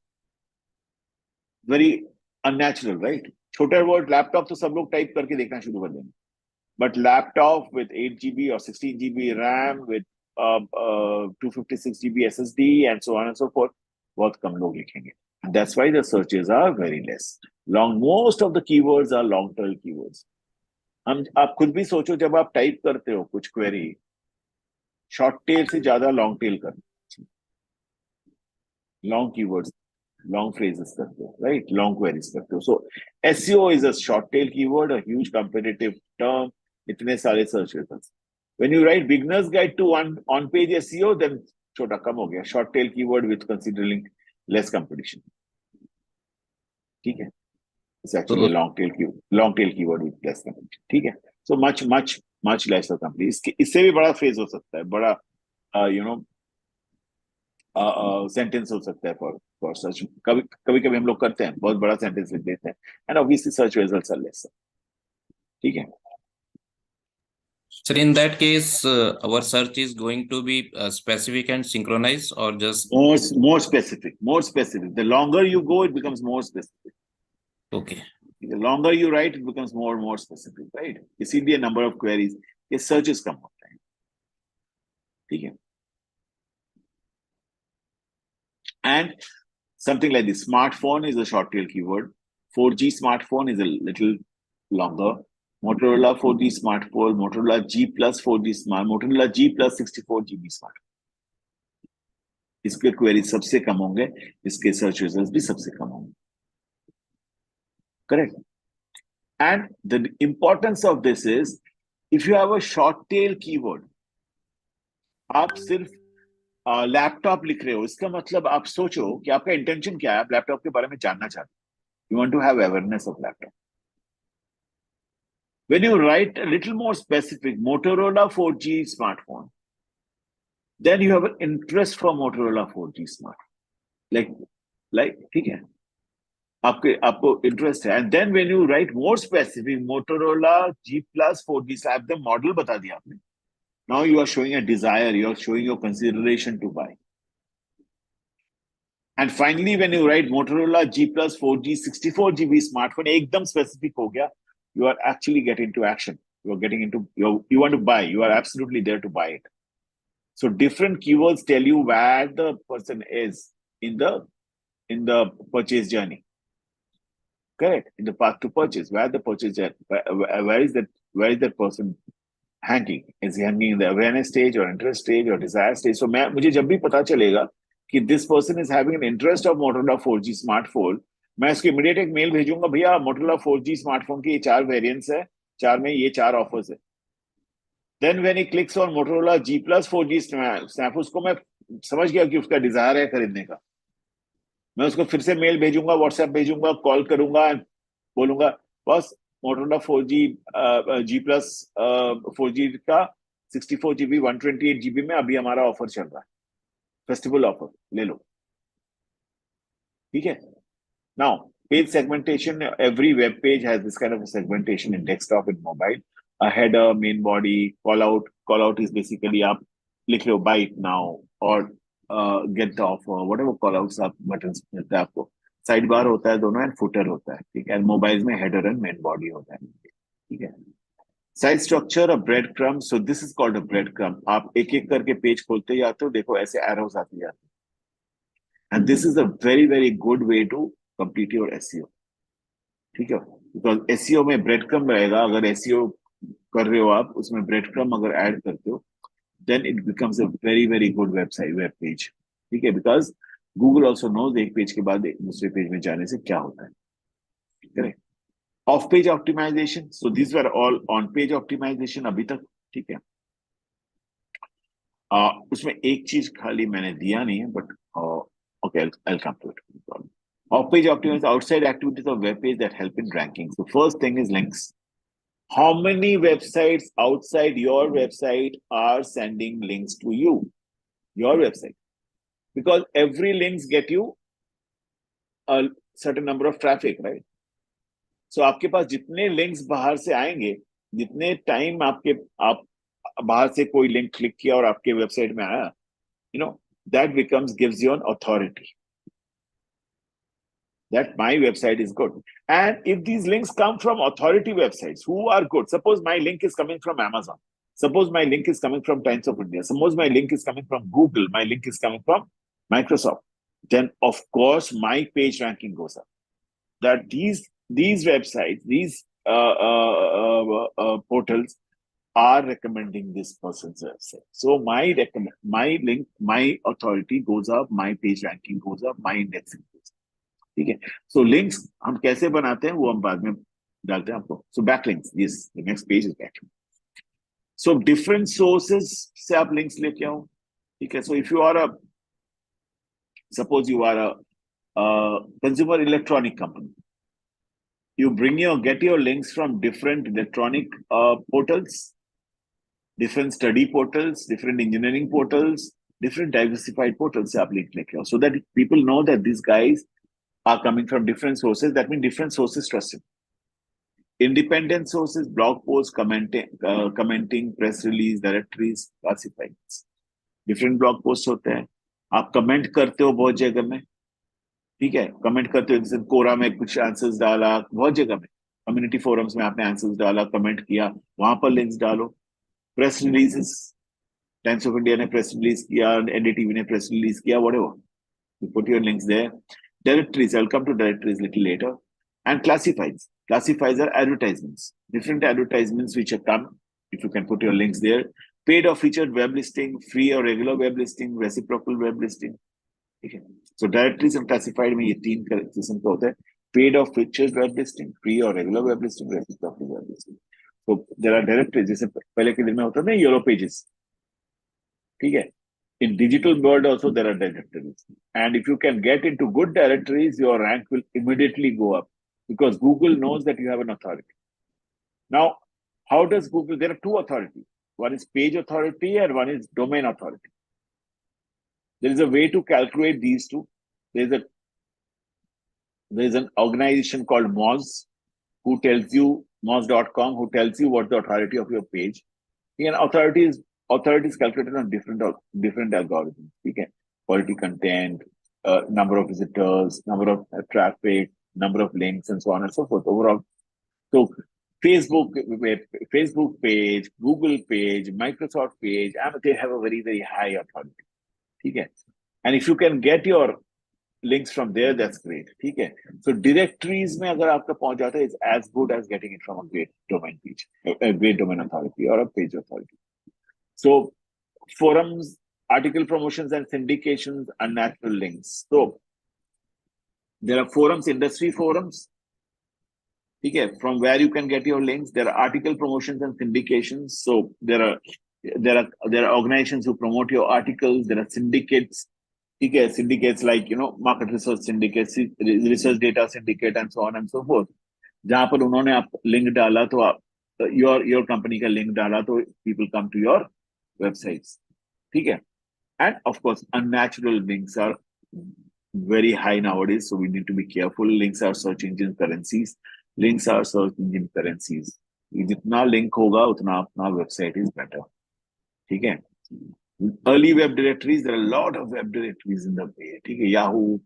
very unnatural, right? छोटा word laptop तो सब लोग type करके देखना शुरू कर देंगे. But laptop with 8 GB or 16 GB RAM with 256 GB SSD and so on and so forth, बहुत कम लोग लिखेंगे. And that's why the searches are very less. Most of the keywords are long tail keywords. आप खुद भी सोचो, जब आप type करते हो कुछ क्वेरी, शॉर्ट टेल से ज्यादा लॉन्ग टेल करते हो, लॉन्ग कीवर्ड्स, long phrases करते हो, right? Long queries करते हो. So SEO is a short tail keyword, a huge competitive term. इतने सारे search results. When you write beginner's guide to on page SEO, then छोटा कम हो गया. Short tail keyword with considering less competition. ठीक है. It's actually a long tail keyword with less competition. ठीक है. So much lesser company. इससे भी बड़ा phrase हो सकता है, बड़ा सेंटेंस हो सकता है फॉर सर्च. कभी हम लोग करते हैं, बहुत बड़ा सेंटेंस लिख देते हैं, and obviously search results are less. ठीक है. Sir, in that case, our search is going to be specific and synchronized, or just more specific. The longer you go, it becomes more specific. okay. The longer you write, it becomes more and more specific, right? इसीलिए number of queries, ये searches कम होते हैं. ठीक है. And something like this, smartphone is a short tail keyword. 4G smartphone is a little longer. Motorola 4G smartphone, Motorola G plus 4G smart, Motorola G plus 64 GB smartphone. इसके queries सबसे कम होंगे, इसके search results भी सबसे कम होंगे. Correct. And the importance of this is, if you have a short tail keyword, आप सिर्फ laptop लिख रहे हो, इसका मतलब आप सोचो कि आपका इंटेंशन क्या है. आप लैपटॉप के बारे में जानना चाहते हो. You want to have awareness of laptop. When you write a little more specific, Motorola 4G smartphone, Then you have an interest for Motorola 4G smart. Like, ठीक है, आपको interest है. And then when you write more specific, Motorola G Plus 4G, so आप the model बता दिया आपने. Now you are showing a desire, you are showing your consideration to buy. And finally, when you write Motorola G Plus 4G 64GB smartphone, एकदम specific हो गया, you are actually getting into action. You are getting into, you want to buy, you are absolutely there to buy it. So different keywords tell you where the person is in the purchase journey. Correct. In the path to purchase, where the purchase journey, where is that person hanging? Is he hanging in the awareness stage or interest stage or desire stage? So मुझे जब भी पता चलेगा कि this person is having an interest of Motorola 4G smartphone, मैं उसको immediate एक mail भेजूंगा, भैया Motorola 4G smartphone की ये 4 variants है, 4 में ये 4 offers है. Then when he clicks on Motorola G Plus 4G snap, उसको मैं समझ गया कि उसका डिजायर है खरीदने का. मैं उसको फिर से मेल भेजूंगा, व्हाट्सएप भेजूंगा, कॉल करूंगा, बोलूंगा बस Motorola 4G G Plus 4G का 64GB 128GB में अभी हमारा ऑफर चल रहा है, फेस्टिवल ऑफर, ले लो. ठीक है. Now, page segmentation, every web page has this kind of a segmentation in desktop and mobile. A header, main body, call out. Call out is basically आप लिख लो buy it now or get the offer, whatever call outs आप buttons मिलता है आपको. Sidebar होता है दोनों and footer होता है. ठीक है. And mobiles में header and main body होता है. ठीक है. Site structure, a breadcrumb. So this is called a breadcrumb. आप एक एक करके पेज खोलते जाते हो, देखो ऐसे arrows आते जाते हैं. And this is a very, very good way to complete your SEO. ठीक है. Because SEO में breadcrumb रहेगा. अगर SEO कर रहे हो आप, उसमें breadcrumb अगर ऐड करते हो, then it becomes a very, very good website, web page. ठीक है. Because Google also knows एक पेज के बाद दूसरे पेज में जाने से क्या होता है. Correct. Off-page optimization. So these were all on-page optimization अभी तक. ठीक है. उसमें एक चीज खाली मैंने दिया नहीं है, but okay, I'll come to it. Off-page optimization, outside activities of web page that help in ranking. So first thing is links. How many websites outside your website are sending links to you? Your website. Because every links get you a certain number of traffic, right? So आपके पास जितने links बाहर से आएंगे, जितने time आप बाहर से कोई लिंक क्लिक किया और आपके वेबसाइट में आया, that gives you an authority that my website is good. And if these links come from authority websites who are good, suppose my link is coming from Amazon, suppose my link is coming from Times of India, suppose my link is coming from Google, my link is coming from Microsoft, then of course my page ranking goes up. That these websites, these portals are recommending this person's website. So my link, my authority goes up, my page ranking goes up, my indexing goes up. ठीक है. So links हम कैसे बनाते हैं वो हम बाद में डालते हैं आपको. So backlinks, this the next page is backlink. So different sources से आप links लेके आओ. ठीक है. So if you are suppose you are a consumer electronic company, you get your links from different electronic portals, different study portals, different engineering portals, different diversified portals से आप link लेके आओ, so that people know that these guys are coming from different sources. That means different sources trusted. Independent sources, blog posts, commenting, press release, directories, classifieds. Different blog posts होते हैं. आप comment करते हो बहुत जगह में. ठीक है. कमेंट करते हो, जैसे कोरा में कुछ आंसर्स डाला, बहुत जगह में कम्युनिटी फोरम्स में आपने आंसर्स डाला, कमेंट किया, वहां पर लिंक्स डालो. Press releases, times of India ने प्रेस रिलीज किया, एनडीटीवी ने प्रेस रिलीज किया, whatever. You put your links there. Directories, I'll come to directories a little later. And classifieds. Classifieds are advertisements. Different advertisements which have come, if you can put your links there. Paid or featured web listing, free or regular web listing, reciprocal web listing. Okay. So directories and classified में ये 3 किस्म का होता है. Paid or featured web listing, free or regular web listing, reciprocal web listing. So there are directories. जैसे पहले के दिन में होता था ना yellow pages. ठीक है. In digital world also there are directories, and if you can get into good directories, your rank will immediately go up because Google knows that you have an authority. Now, how does Google? There are 2 authorities. One is page authority and one is domain authority. There is a way to calculate these two. There's an organization called Moz who tells you, Moz.com, who tells you what the authority of your page. And authority is calculated on different algorithms. Okay, quality content, number of visitors, number of traffic, number of links, and so on and so forth. Overall, so Facebook page, Google page, Microsoft page, and they have a very, very high authority. Okay, and if you can get your links from there, that's great. Okay, so directories में अगर आपका पहुंच जाता है, it's as good as getting it from a great domain page, a great domain authority or a page authority. So forums, article promotions, and syndications are natural links. So there are forums, industry forums, okay, from where you can get your links. There are article promotions and syndications. So there are organizations who promote your articles. There are syndicates. Okay, syndicates like market research syndicates, research data syndicate, and so on and so forth. जहाँ पर उन्होंने आप link डाला तो आप your company का link डाला तो people come to your websites. ठीक है, and of course unnatural links are very high nowadays, so we need to be careful. Links are search engine currencies. जितना लिंक होगा उतना अपना वेबसाइट इज बेटर. ठीक है, early web directories, there are a lot of web directories in the way. ठीक है, Yahoo,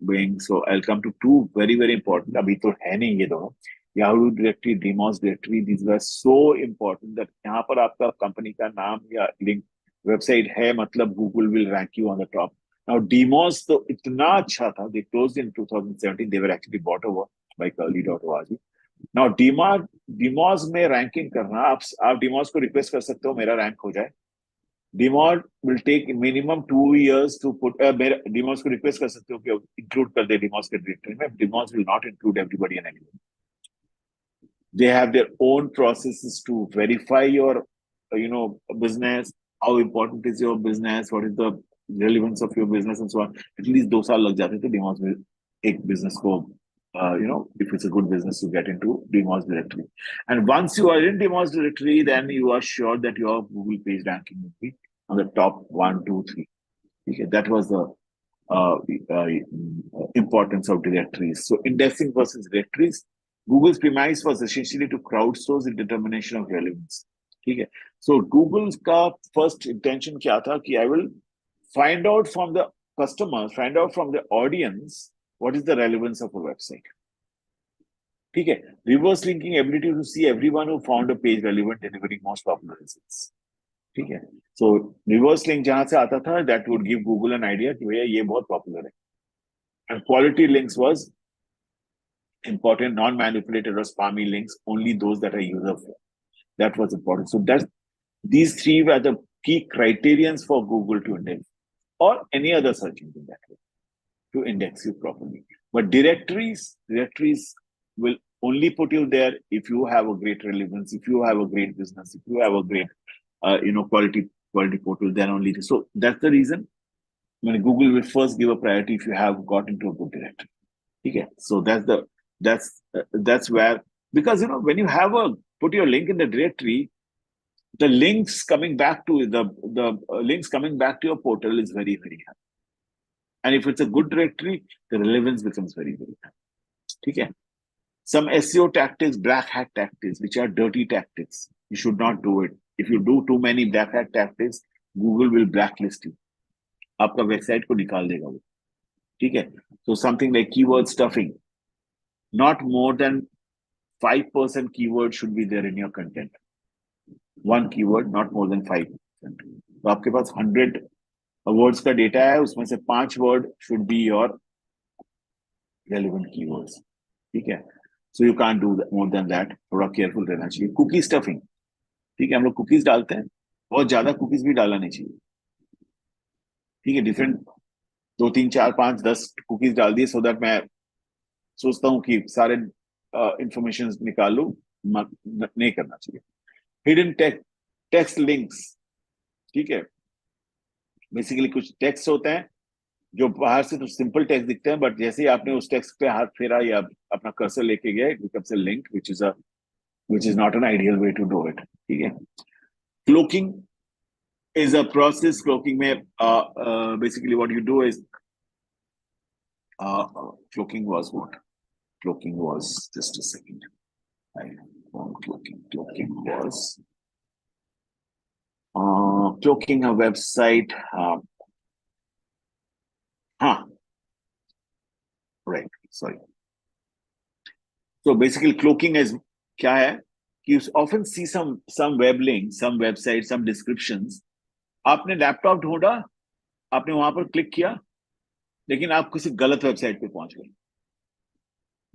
Bing. So I'll come to two very, very important. अभी तो है नहीं ये दोनों. Yahoo directory, DMOS directory, these were so important that यहाँ पर आपका कंपनी का नाम या लिंक वेबसाइट है, मतलब Google will rank you on the top. Now DMOS तो इतना अच्छा था, they closed in 2017. They were actually bought over by Curly.org. Now DMOS में रैंकिंग करना, आप DMOS को रिक्वेस्ट कर सकते हो मेरा रैंक हो जाए. DMOS will take minimum 2 years to put. DMOS को request कर सकते हो कि include कर दे DMOS के directory में. DMOS will not include everybody and anyone. They have their own processes to verify your, business. How important is your business? What is the relevance of your business, and so on. At least 2 साल लग जाते थे DMOS में एक business को, if it's a good business to get into DMOS directory. And once you are in DMOS directory, then you are sure that your Google page ranking will be on the top 1, 2, 3. Okay, that was the importance of directories. So indexing versus directories. Google's premise was essentially to crowdsource the determination of relevance. Okay, so Google's first intention क्या था कि I will find out from the customers, find out from the audience what is the relevance of a website. Okay, reverse linking ability to see everyone who found a page relevant delivering most popular results. Okay, so reverse link जहां से आता था, that would give Google an idea कि भैया ये बहुत popular है. And quality links was important, non-manipulated or spammy links, only those that are user-friendly. That was important. So these three were the key criterions for Google to index, or any other search engine that way, to index you properly. But directories will only put you there if you have a great relevance, if you have a great business, if you have a great quality portal, then only. So that's the reason when Google will first give a priority if you have got into a good directory. Okay, so that's where, because when you have put your link in the directory, the links coming back to your portal is very, very high. And if it's a good directory, the relevance becomes very, very high. Okay. Some SEO tactics, black hat tactics, which are dirty tactics. You should not do it. If you do too many black hat tactics, Google will blacklist you. आपका website को निकाल देगा वो. ठीक है. So something like keyword stuffing. Not more than 5% keyword should be there in your content. One keyword, not more than 5%. तो आपके पास 100 words का data है, उसमें से 5 word should be your relevant keywords. ठीक है. So you can't do more than that. थोड़ा careful रहना चाहिए. Cookie stuffing. ठीक है, हम लोग cookies डालते हैं, बहुत ज्यादा cookies भी डालना नहीं चाहिए. ठीक है, different 2, 3, 4, 5, 10 cookies डाल दिए, so that मैं सोचता हूँ कि सारे information निकाल लूं. नहीं करना चाहिए. Hidden text links. ठीक है, बेसिकली कुछ टेक्स्ट होते हैं जो बाहर से तो सिंपल टेक्स्ट दिखते हैं, बट जैसे ही आपने उस टेक्स्ट पे हाथ फेरा या अपना कर्सर लेके गए, it becomes a link, which is not an ideal way to do it. ठीक है. Cloaking is a process. Cloaking में basically what you do is cloaking was what? Cloaking was just a second. I found cloaking. Cloaking was cloaking a website. Right. Sorry. So basically, cloaking is क्या है? You often see some web links, some websites, some descriptions. आपने laptop ढूंढा, आपने वहां पर click किया, लेकिन आप किसी गलत वेबसाइट पे पहुंच गए.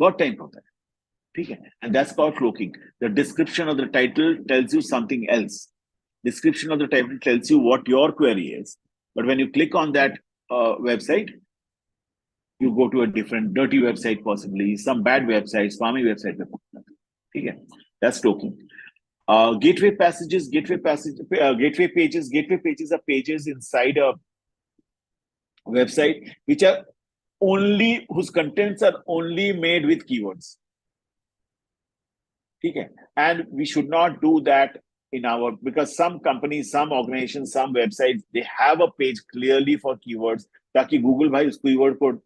बहुत टाइम होता है, ठीक है? And that's called cloaking. The description of the title tells you something else. Description of the title tells you what your query is, but when you click on that website, you go to a different dirty website, possibly some bad website, spammy website. Okay, that's cloaking. Gateway pages. Gateway pages are pages inside a website which are whose contents are only made with keywords. Okay, and we should not do that because some companies, some organizations, some websites, they have a page clearly for keywords, ताकि Google भाई उस keyword को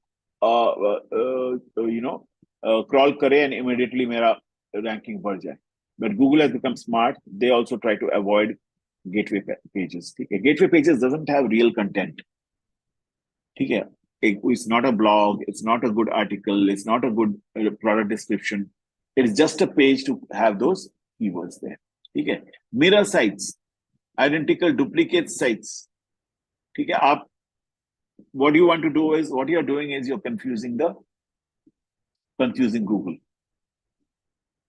crawl करे and immediately मेरा ranking बढ़ जाए. But Google has become smart. They also try to avoid gateway pages. Okay? Gateway pages doesn't have real content. Okay? It's not a blog. It's not a good article. It's not a good product description. It's just a page to have those keywords there. Okay? Mirror sites, identical duplicate sites. Okay? What you want to do is, what you're doing is you're confusing Google.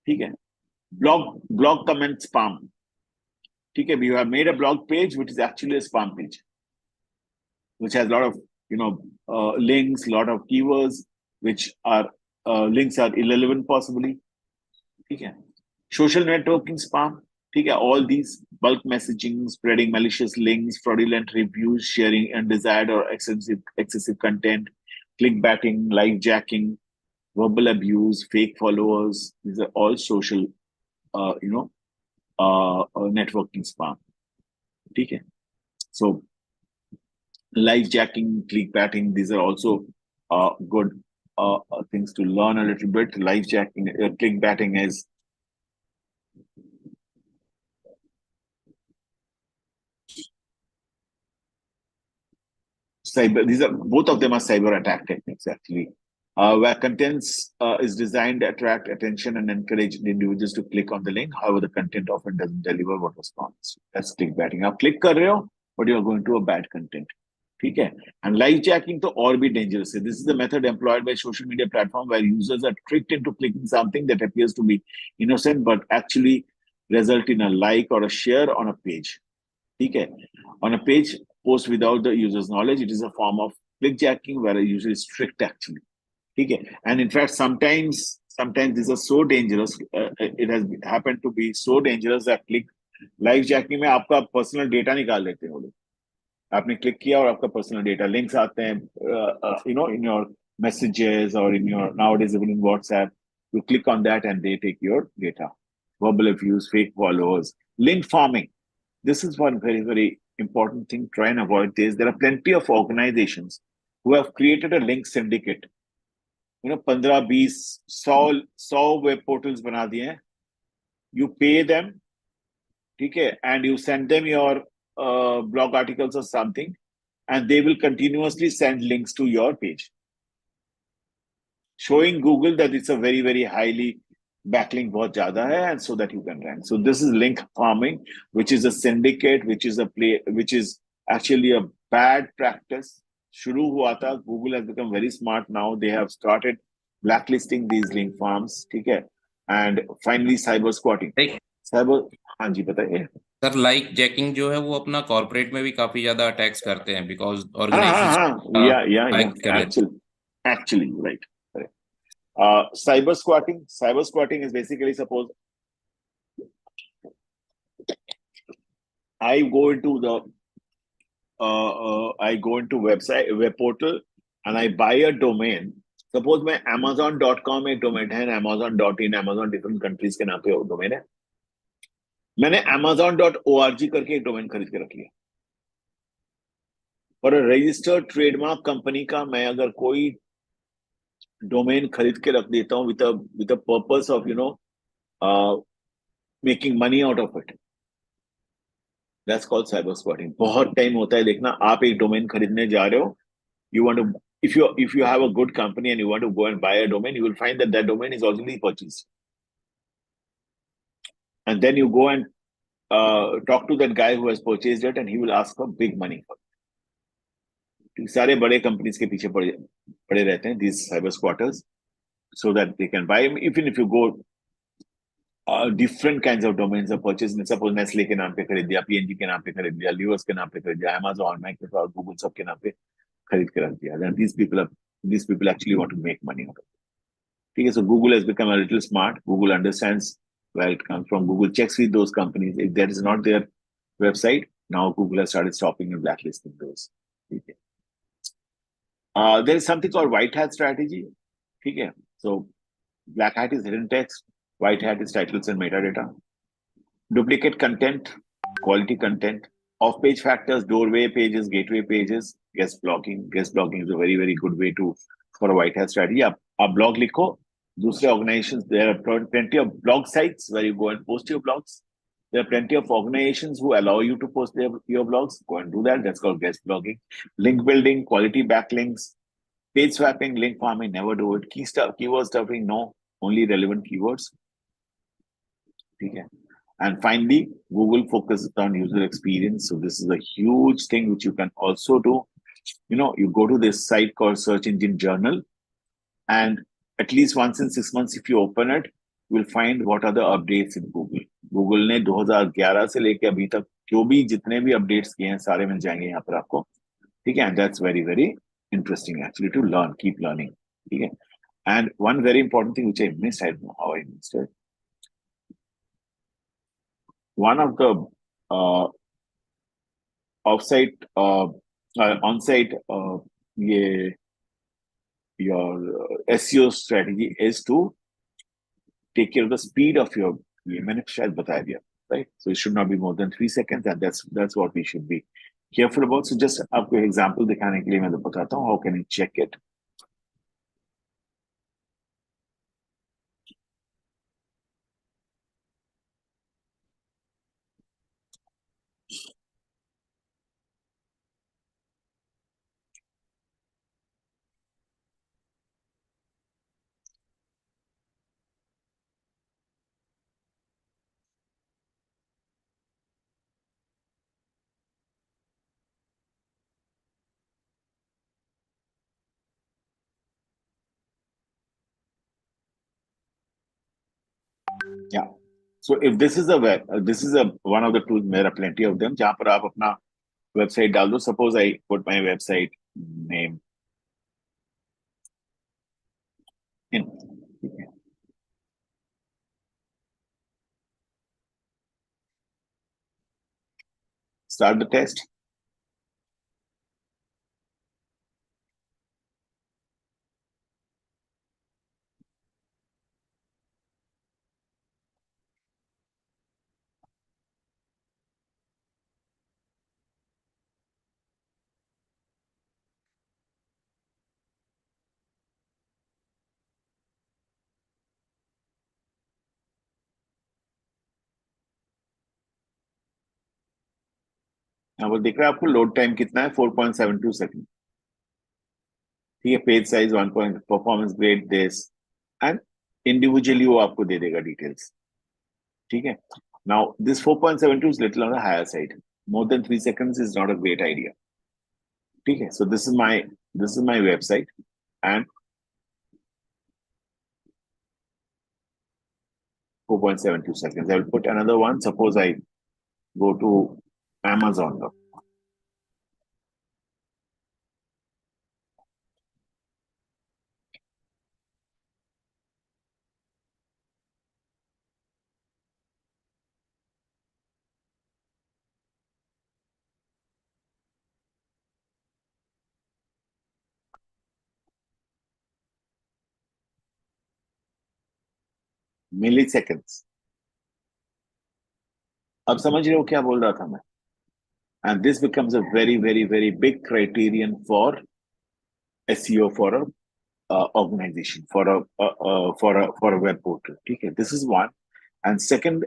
Okay? Blog comment spam. Okay? You have made a blog page which is actually a spam page, which has a lot of links, a lot of keywords, which are links are irrelevant possibly. Okay? Social networking spam. Okay? All these bulk messaging, spreading malicious links, fraudulent reviews, sharing undesired or excessive content, clickbaiting, live jacking, verbal abuse, fake followers. These are all social, networking spam. Okay? So live jacking, clickbaiting, these are also good things to learn a little bit. Live jacking, clickbaiting is cyber. These are both of them are cyber attack techniques actually, where contents is designed to attract attention and encourage individuals to click on the link. However, the content often doesn't deliver what was promised. That's clickbaiting. आप click कर रहे हो, but you are going to a bad content. ठीक है? And live jacking तो और भी dangerous है. This is the method employed by social media platform where users are tricked into clicking something that appears to be innocent but actually result in a like or a share on a page. ठीक है? On a page post without the user's knowledge, it is a form of clickjacking where a user is tricked actually. Okay? And in fact, sometimes these are so dangerous. It has happened to be so dangerous that live jacking में आपका personal data निकाल लेते हैं वो लोग. आपने click किया और आपका personal data links आते हैं, in your messages or in your nowadays even in WhatsApp. You click on that and they take your data. Verbal abuse, fake followers, link farming. This is one very, very important thing. Try and avoid this. There are plenty of organizations who have created a link syndicate. 15, 20, 100 web portals बना दिए हैं. You pay them, okay, and you send them your blog articles or something, and they will continuously send links to your page, showing Google that it's a very, very highly backlink बहुत ज़्यादा है, and so that you can rank. So this is link farming, which is a syndicate, which is actually a bad practice. शुरू हुआ था. Google has become very smart now. They have started blacklisting these link farms. ठीक है? And finally cyber squatting. हाँ जी बताइए. Sir like jacking जो है वो अपना कॉर्पोरेट में भी काफी ज्यादा अटैक्स करते हैं because organization actually right. Cyber squatting is basically, suppose I go into website, web portal, and I buy a domain. Suppose मैं Amazon.com एक domain है, Amazon.in, Amazon different countries के नाम पे domain है. मैंने Amazon.org करके एक domain खरीद के रख लिया. और रजिस्टर्ड ट्रेडमार्क कंपनी का मैं अगर कोई डोमेन खरीद के रख देता हूँ with purpose of making money out of it, that's called cyber squatting. बहुत टाइम होता है देखना, आप एक डोमेन खरीदने जा रहे हो, you want to, if you have a good company and you want to go and buy a domain, you will find that that domain is already purchased, and then you go and talk to that guy who has purchased it, and he will ask for big money for it. सारे बड़े companies के पीछे पड़े रहते हैं these cyber squatters, so that they can buy, even if you go different kinds of domains are purchased. Suppose Nestle के नाम पे खरीद दिया, PNG के नाम पे खरीद दिया, Lewis के नाम पे खरीद दिया, Amazon, Microsoft, Google सब के नाम पे खरीद के रख दिया, then these people actually want to make money out of it. ठीक है, so Google has become a little smart. Google understands where it comes from. Google checks with those companies. If that is not their website, now Google has started stopping and blacklisting those. ठीक है. There is something called white hat strategy. ठीक है. So black hat is hidden text. White hat is titles and metadata. Duplicate content, quality content, off-page factors, doorway pages, gateway pages, guest blogging. Guest blogging is a very, very good way to for a white hat strategy. आप blog लिखो, दूसरे organizations, there are plenty of blog sites where you go and post your blogs. There are plenty of organizations who allow you to post your blogs. Go and do that. That's called guest blogging. Link building, quality backlinks, page swapping, link farming, never do it. Keyword stuffing, no, only relevant keywords. Okay. And finally, Google focuses on user experience. So this is a huge thing which you can also do. You go to this site called Search Engine Journal, and at least once in 6 months, if you open it, you will find what are the updates in Google. Google ने 2011 से लेके अभी तक जो भी जितने भी updates किए हैं सारे मिल जाएंगे यहाँ पर आपको, ठीक है? And that's very, very interesting actually to learn, keep learning, ठीक है? And one very important thing which I missed, I don't know how I missed it. One of the on-site your SEO strategy is to take care of the speed of your. मैंने शायद बताया दिया, right? So it should not be more than 3 seconds, and that's what we should be careful about. So just आपको example दिखाने के लिए मैं बताता हूँ how can you check it. Yeah. So if this is one of the tools, there are plenty of them, जहाँ पर आप अपना website डाल दो. Suppose I put my website name in. Start the test. वो दिख रहा है आपको लोड टाइम कितना है 4.72 सेकंड. ठीक है, page size 1 point, performance grade this, and individually वो आपको दे देगा डिटेल्स. ठीक है, now this 4.72 is little on the higher side. More than 3 seconds is not a great idea. ठीक है, so this is my website and 4.72 seconds. I will put another one. Suppose I go to Amazon. Milliseconds. अब समझ रहे हो क्या बोल रहा था मैं? and this becomes a very, very, very big criterion for SEO for a organization, for a web portal. Okay, this is one. And second,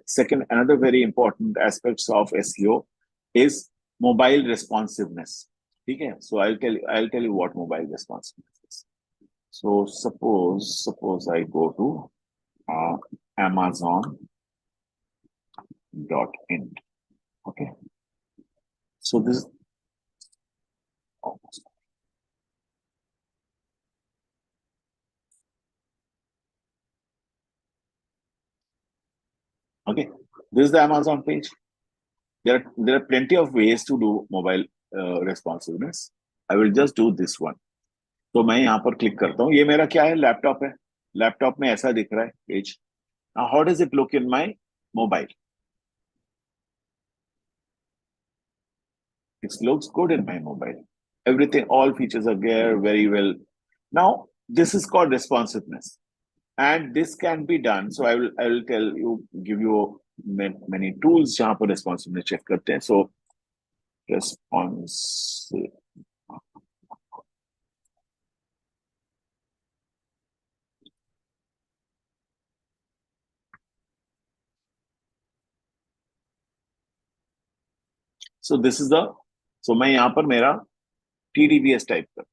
another very important aspects of SEO is mobile responsiveness. Okay, so I'll tell you what mobile responsiveness is. So suppose I go to Amazon.in. Okay, so this. Okay, this is the Amazon page. There are plenty of ways to do mobile responsiveness. I will just do this one. तो मैं यहाँ पर click करता हूँ. ये मेरा क्या है? लैपटॉप है. लैपटॉप में ऐसा दिख रहा है page. Now, how does it look in my mobile? It looks good in my mobile. Everything, all features are there very well. Now, this is called responsiveness, and this can be done. So I will give you many tools जहाँ पर responsiveness check करते हैं. So response. So this is the. So मैं यहाँ पर मेरा TDBS type कर.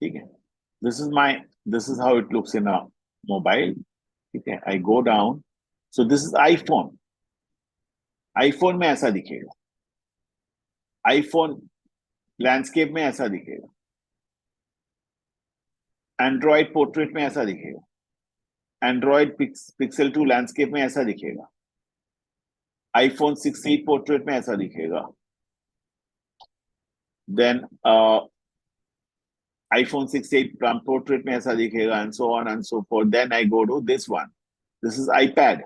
ठीक है. This is how it looks in a mobile. Okay, I go down. So this is iPhone. iPhone में ऐसा दिखेगा. iPhone लैंडस्केप में ऐसा दिखेगा. Android पोर्ट्रेट में ऐसा दिखेगा. Android Pixel 2 लैंडस्केप में ऐसा दिखेगा. iPhone 6 पोर्ट्रेट में ऐसा दिखेगा. Then iPhone 6 portrait में ऐसा दिखेगा, and so on and so forth. Then I go to this one. This is iPad.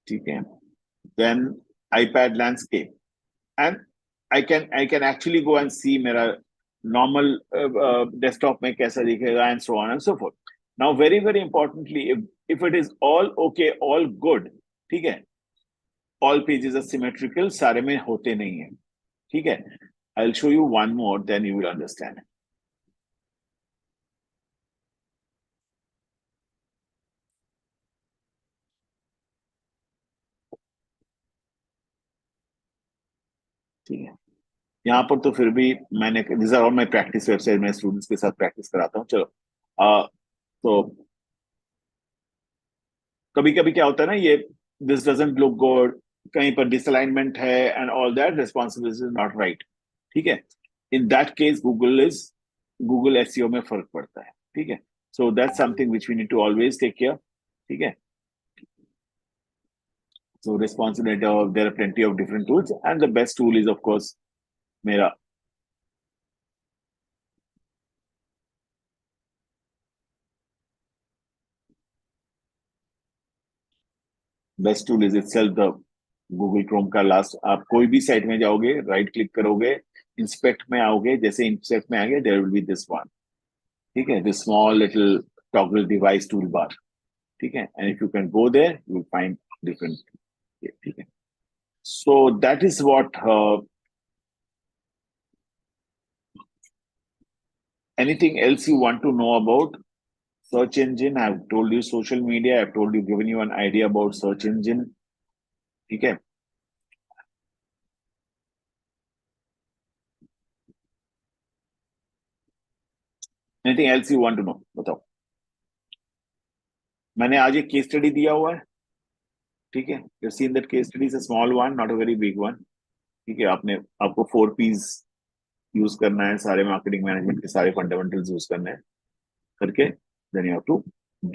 ठीक है. Then iPad landscape, and I can actually go and see मेरा normal desktop में कैसा दिखेगा, and so on and so forth. Now, very, very importantly, if it is all okay, all good, ठीक है. All pages are symmetrical. सारे में होते नहीं हैं. ठीक है. I'll show you one more, then you will understand. ठीक है. यहाँ पर तो फिर भी मैंने these are all my practice website. मैं स्टूडेंट्स के साथ प्रैक्टिस कराता हूँ. चलो तो कभी कभी क्या होता है ना, ये this doesn't look good, कहीं पर disalignment है and all that, responsibility is not right. ठीक है. In that case, Google SEO में फर्क पड़ता है. ठीक है. So that's something which we need to always take care. ठीक है. So responsibility, there are plenty of different tools, and the best tool is of course मेरा best tool is itself the Google Chrome का last. आप कोई भी site में जाओगे, right click करोगे, इंस्पेक्ट में आओगे, जैसे इंस्पेक्ट में आगे there will be this one. ठीक है. This small little toggle device tool bar. ठीक है. And if you can go there you will find different. ठीक है. So that is what. Anything else you want to know about search engine? I've told you social media. I've told you, given you an idea about search engine. ठीक है. Anything else you want to know? बताओ. मैंने आज एक case study दिया हुआ है. ठीक है. You've seen that case study is a small one, not a very big one. ठीक है. आपको 4 P's यूज करना है, सारे मार्केटिंग मैनेजमेंट के सारे फंडामेंटल्स यूज करने हैं करके, then you have to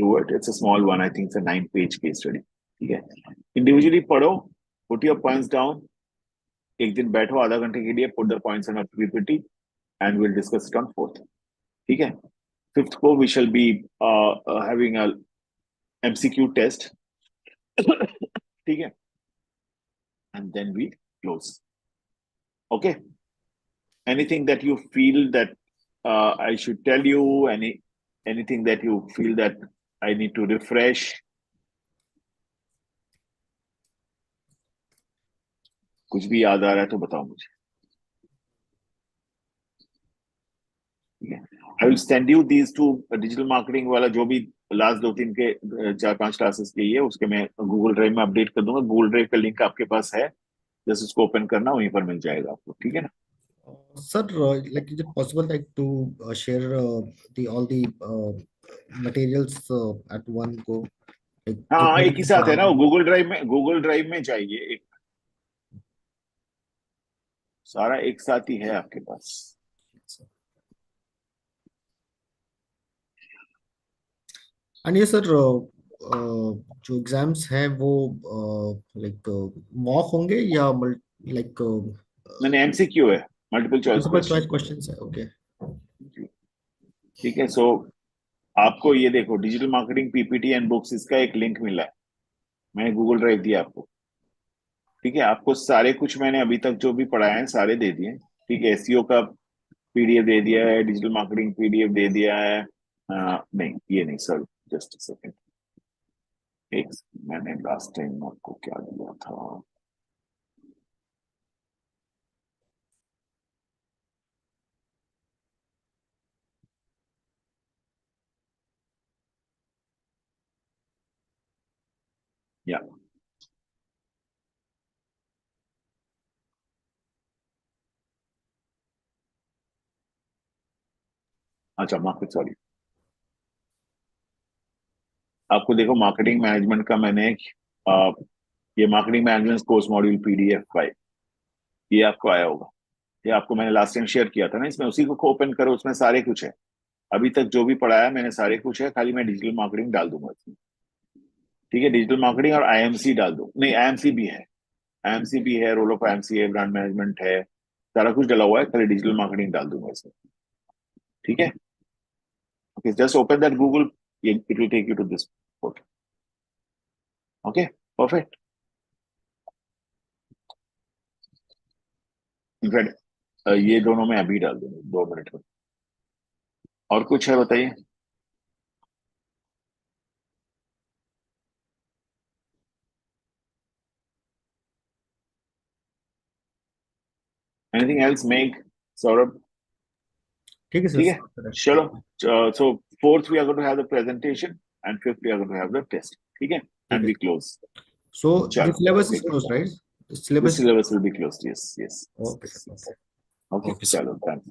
do it. It's a small one. I think it's a 9-page case study. ठीक है. इंडिविजुअली पढ़ो, put your points down. एक दिन बैठो आधा घंटे के लिए, put the points on a PPT and we'll discuss it on 4th. ठीक है. 5th को we shall be having a MCQ test. ठीक है. And then we close. Okay. Anything that you feel that I should tell you, anything that you feel that I need to refresh? कुछ भी याद आ रहा है तो बताओ मुझे. I will send you these two digital marketing वाला जो भी लास्ट 2-3 के 4-5 क्लासेस के है उसके मैं गूगल ड्राइव में अपडेट कर दूंगा. गूगल ड्राइव का लिंक आपके पास है, जस्ट उसको ओपन करना, वहीं पर मिल जाएगा आपको. ठीक है ना? Sir, like, is it possible like to share the all the materials at one go? Like, हाँ, जितने एक ही भी साथ है ना. पढ़ाना गूगल ड्राइव में जाइए, एक सारा एक साथ ही है आपके पास. And yes, sir, जो एग्जाम्स हैं वो लाइक मॉक होंगे या लाइक मैंने एमसीक्यू है, multiple choice multiple choice question. Questions है? ओके. ठीक है. सो आपको ये देखो, digital marketing PPT and books, इसका एक लिंक मिला है, मैंने गूगल ड्राइव दिया आपको. ठीक है. आपको सारे कुछ मैंने अभी तक जो भी पढ़ाए हैं सारे दे दिए. ठीक है. एसईओ का पीडीएफ दे दिया है, डिजिटल मार्केटिंग पीडीएफ दे दिया है. नहीं, ये नहीं सर, जस्ट अ सेकंड. एक मैंने लास्ट टाइम आपको क्या दिया था? या अच्छा, मार्केट, सॉरी. आपको देखो, मार्केटिंग मैनेजमेंट का मैंने ये marketing management course module PDF 5 ये आपको आया होगा. ये आपको मैंने लास्ट टाइम शेयर किया था ना. इसमें उसी को ओपन करो, उसमें सारे कुछ है. अभी तक जो भी पढ़ाया मैंने सारे कुछ है, खाली मैं डिजिटल मार्केटिंग डाल दूंगा इसमें. ठीक है. डिजिटल मार्केटिंग और आईएमसी डाल दो. नहीं, आईएमसी भी है, आईएमसी भी है, रोल ऑफ आईएमसी है, ब्रांड मैनेजमेंट है, सारा कुछ डला हुआ है. खाली डिजिटल मार्केटिंग डाल दूंगा इसमें. ठीक है. Okay, just open that Google, it will take you to this portal. Okay, perfect. In fact ये दोनों मैं अभी डाल दूंगा 2 मिनट में. और कुछ है बताइए. एनीथिंग एल्स, मेक, सौरभ? ठीक है ठीक है. सर. चलो. So fourth we are going to have the presentation and fifth we are going to have the test. ठीक है. And we close. So the चलो. syllabus is closed, right? The The syllabus. syllabus will be closed. Yes, yes. Okay, sir. Okay. Okay. Okay, sir. चलो, thanks.